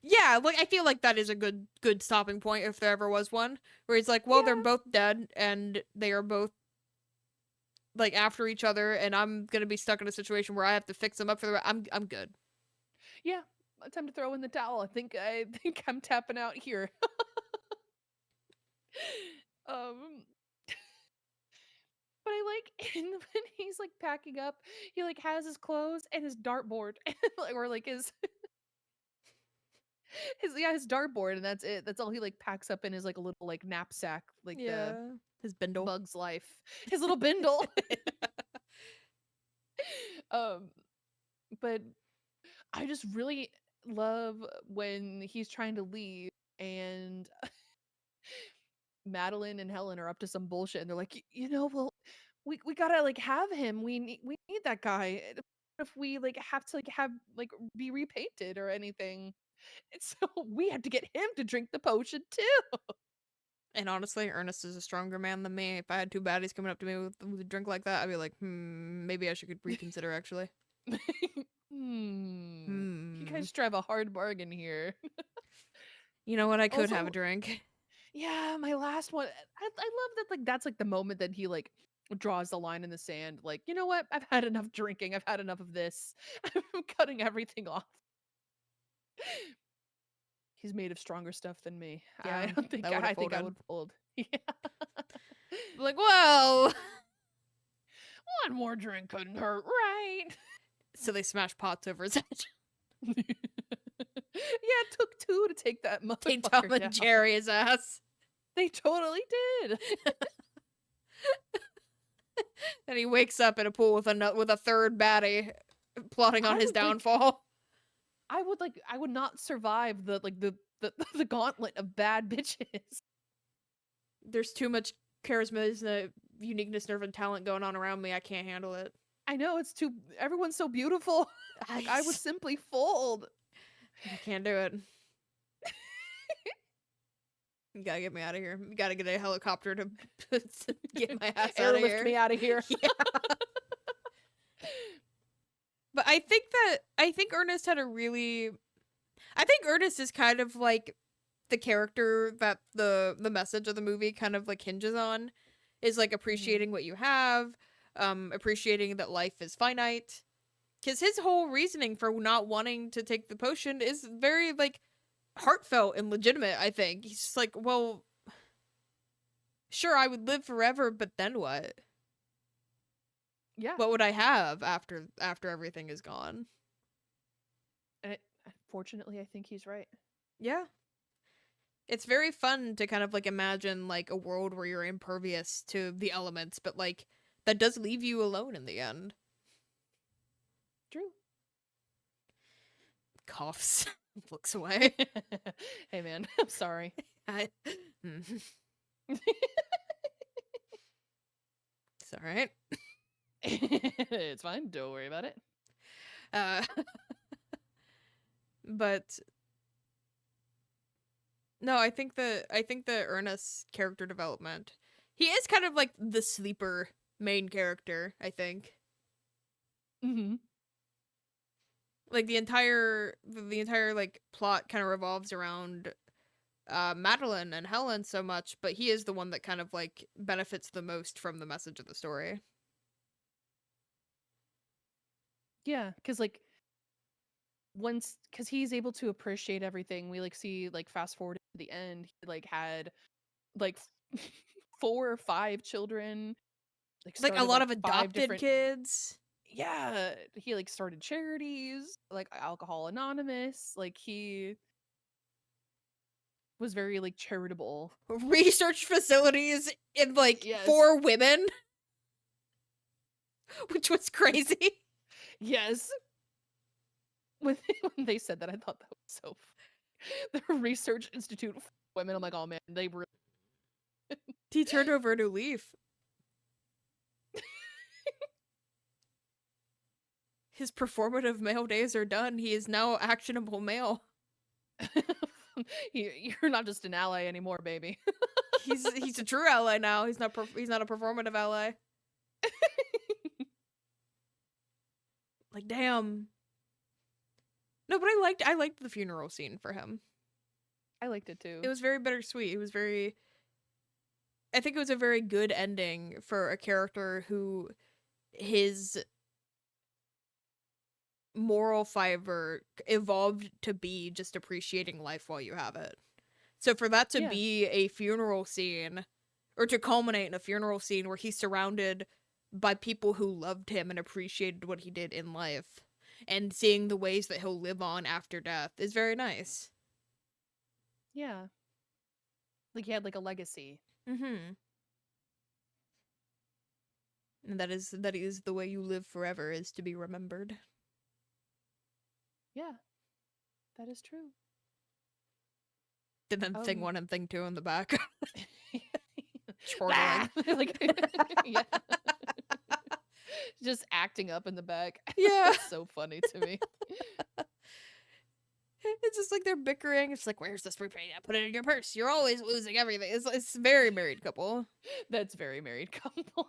Yeah, like I feel like that is a good stopping point if there ever was one, where it's like, well, they're yeah, both dead and they are both like after each other, and I'm gonna be stuck in a situation where I have to fix them up for the. I'm good. yeah, time to throw in the towel. I think I'm tapping out here. um, but I like when he's like packing up, he like has his clothes and his dartboard, or like his dartboard, and that's it. That's all he like packs up in his like a little like knapsack, like the Yeah, his bindle. Bug's Life, his little bindle. um, but I just really love when he's trying to leave and Madeline and Helen are up to some bullshit and they're like, well, we gotta like have him. We need that guy. If we like have to like have like be repainted or anything. And so we had to get him to drink the potion too. And honestly, Ernest is a stronger man than me. If I had two baddies coming up to me with a drink like that, I'd be like, maybe I should reconsider, actually. You guys drive a hard bargain here. You know what? I could have a Also, drink. yeah, my last one. I love that. Like that's like the moment that he like draws the line in the sand. Like, you know what? I've had enough drinking. I've had enough of this. I'm cutting everything off. He's made of stronger stuff than me. Yeah, I don't think that would have I think I folded. would fold. Yeah. Like, well, One more drink couldn't hurt, right? so they smash pots over his head. Yeah, it took two to take that They motherfucker Tom down. and Jerry his ass. They totally did. And he wakes up in a pool with a third baddie plotting on I his would, like- downfall. I would not survive the gauntlet of bad bitches. There's too much charisma, uniqueness, nerve, and talent going on around me. I can't handle it. I know everyone's so beautiful. Like, I would simply fold. I can't do it. You gotta get me out of here. You gotta get a helicopter to get my ass out of here. Airlift me out of here. Yeah. But I think Ernest had a really... I think Ernest is kind of like the character that the message of the movie kind of like hinges on, is like appreciating what you have, appreciating that life is finite. Because his whole reasoning for not wanting to take the potion is very like heartfelt and legitimate, I think. He's just like, well, sure, I would live forever, but then what? Yeah. What would I have after everything is gone? And fortunately, I think he's right. Yeah. It's very fun to kind of like imagine like a world where you're impervious to the elements, but like that does leave you alone in the end. True. Coughs. Looks away. Hey man, I'm sorry. It's alright. It's fine. Don't worry about it. But no, I think the Ernest's character development, he is kind of like the sleeper main character, I think. Mm-hmm. Like the entire like plot kind of revolves around Madeline and Helen so much, but he is the one that kind of like benefits the most from the message of the story. Yeah, because like because he's able to appreciate everything. We like see like fast forward to the end. He like had like 4 or 5 children. Like a lot of 5 adopted different kids. Yeah, he like started charities like Alcohol Anonymous. Like he was very like charitable. Research facilities in like Yes. for women, which was crazy. Yes. When they said that, I thought that was so funny. The Research Institute for Women. I'm like, oh man, they really. He turned over a new leaf. His performative male days are done. He is now actionable male. You're not just an ally anymore, baby. He's a true ally now. He's not a performative ally. Like, damn. No, but I liked the funeral scene for him. I liked it too. It was very bittersweet. It was very... I think it was a very good ending for a character who his moral fiber evolved to be just appreciating life while you have it. So for that to be a funeral scene, or to culminate in a funeral scene where he's surrounded by people who loved him and appreciated what he did in life, and seeing the ways that he'll live on after death, is very nice. Yeah. Like he had like a legacy. Mm-hmm. And that is the way you live forever, is to be remembered. Yeah. That is true. And then thing 1 and thing 2 in the back. Chortling. Ah! Like, yeah. Just acting up in the back. Yeah. That's so funny to me. It's just like they're bickering. It's like, where's the spray paint? I put it in your purse. You're always losing everything. It's very married couple. That's very married couple.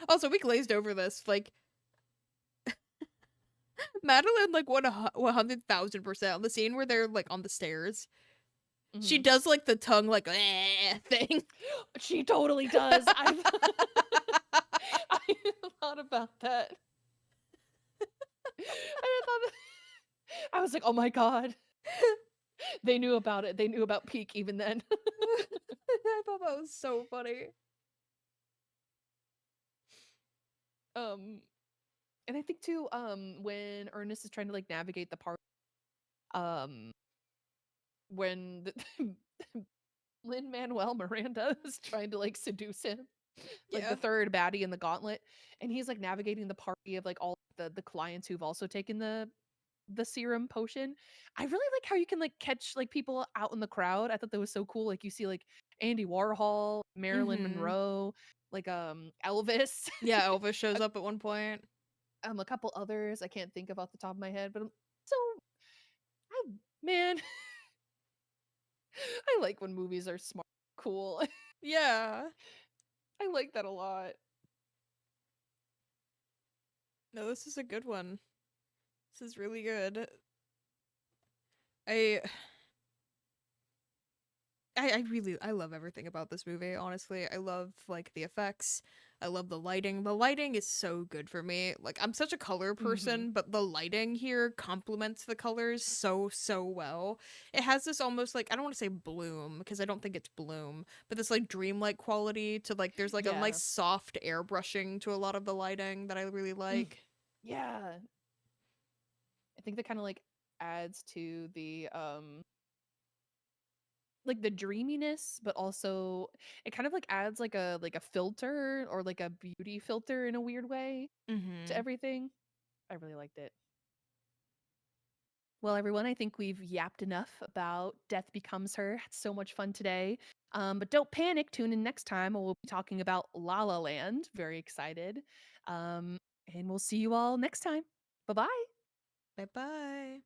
Also, we glazed over this. Like, Madeline, like, 100,000% on the scene where they're, like, on the stairs. She does, like, the tongue, like, thing. She totally does. I thought about that. I was like, oh my god. They knew about it. They knew about Peak even then. I thought that was so funny. And I think too, when Ernest is trying to like navigate the party, um, when Lin Manuel Miranda is trying to like seduce him, like Yeah. the third baddie in the gauntlet, and he's like navigating the party of like all the clients who've also taken the serum potion. I really like how you can like catch like people out in the crowd. I thought that was so cool. Like you see like Andy Warhol, Marilyn Mm-hmm. Monroe, like Elvis, Yeah, Elvis shows a, up at one point. a couple others I can't think of off the top of my head, but so I man, I like when movies are smart, cool. Yeah. I like that a lot. No, this is a good one. This is really good. I I love everything about this movie, honestly. I love like the effects. I love the lighting. The lighting is so good for me. Like I'm such a color Mm-hmm. person, but the lighting here complements the colors so well. It has this almost like I don't want to say bloom because I don't think it's bloom, but this like dreamlike quality to like there's like a Yeah. nice soft airbrushing to a lot of the lighting that I really Mm. like. Yeah. I think that kind of like adds to the like the dreaminess, but also it kind of like adds like a filter or like a beauty filter in a weird way to Mhm. everything. I really liked it. Well, everyone, I think we've yapped enough about Death Becomes Her. Had so much fun today. But don't panic. Tune in next time. We'll be talking about La La Land. Very excited. Um, and we'll see you all next time. Bye bye. Bye-bye.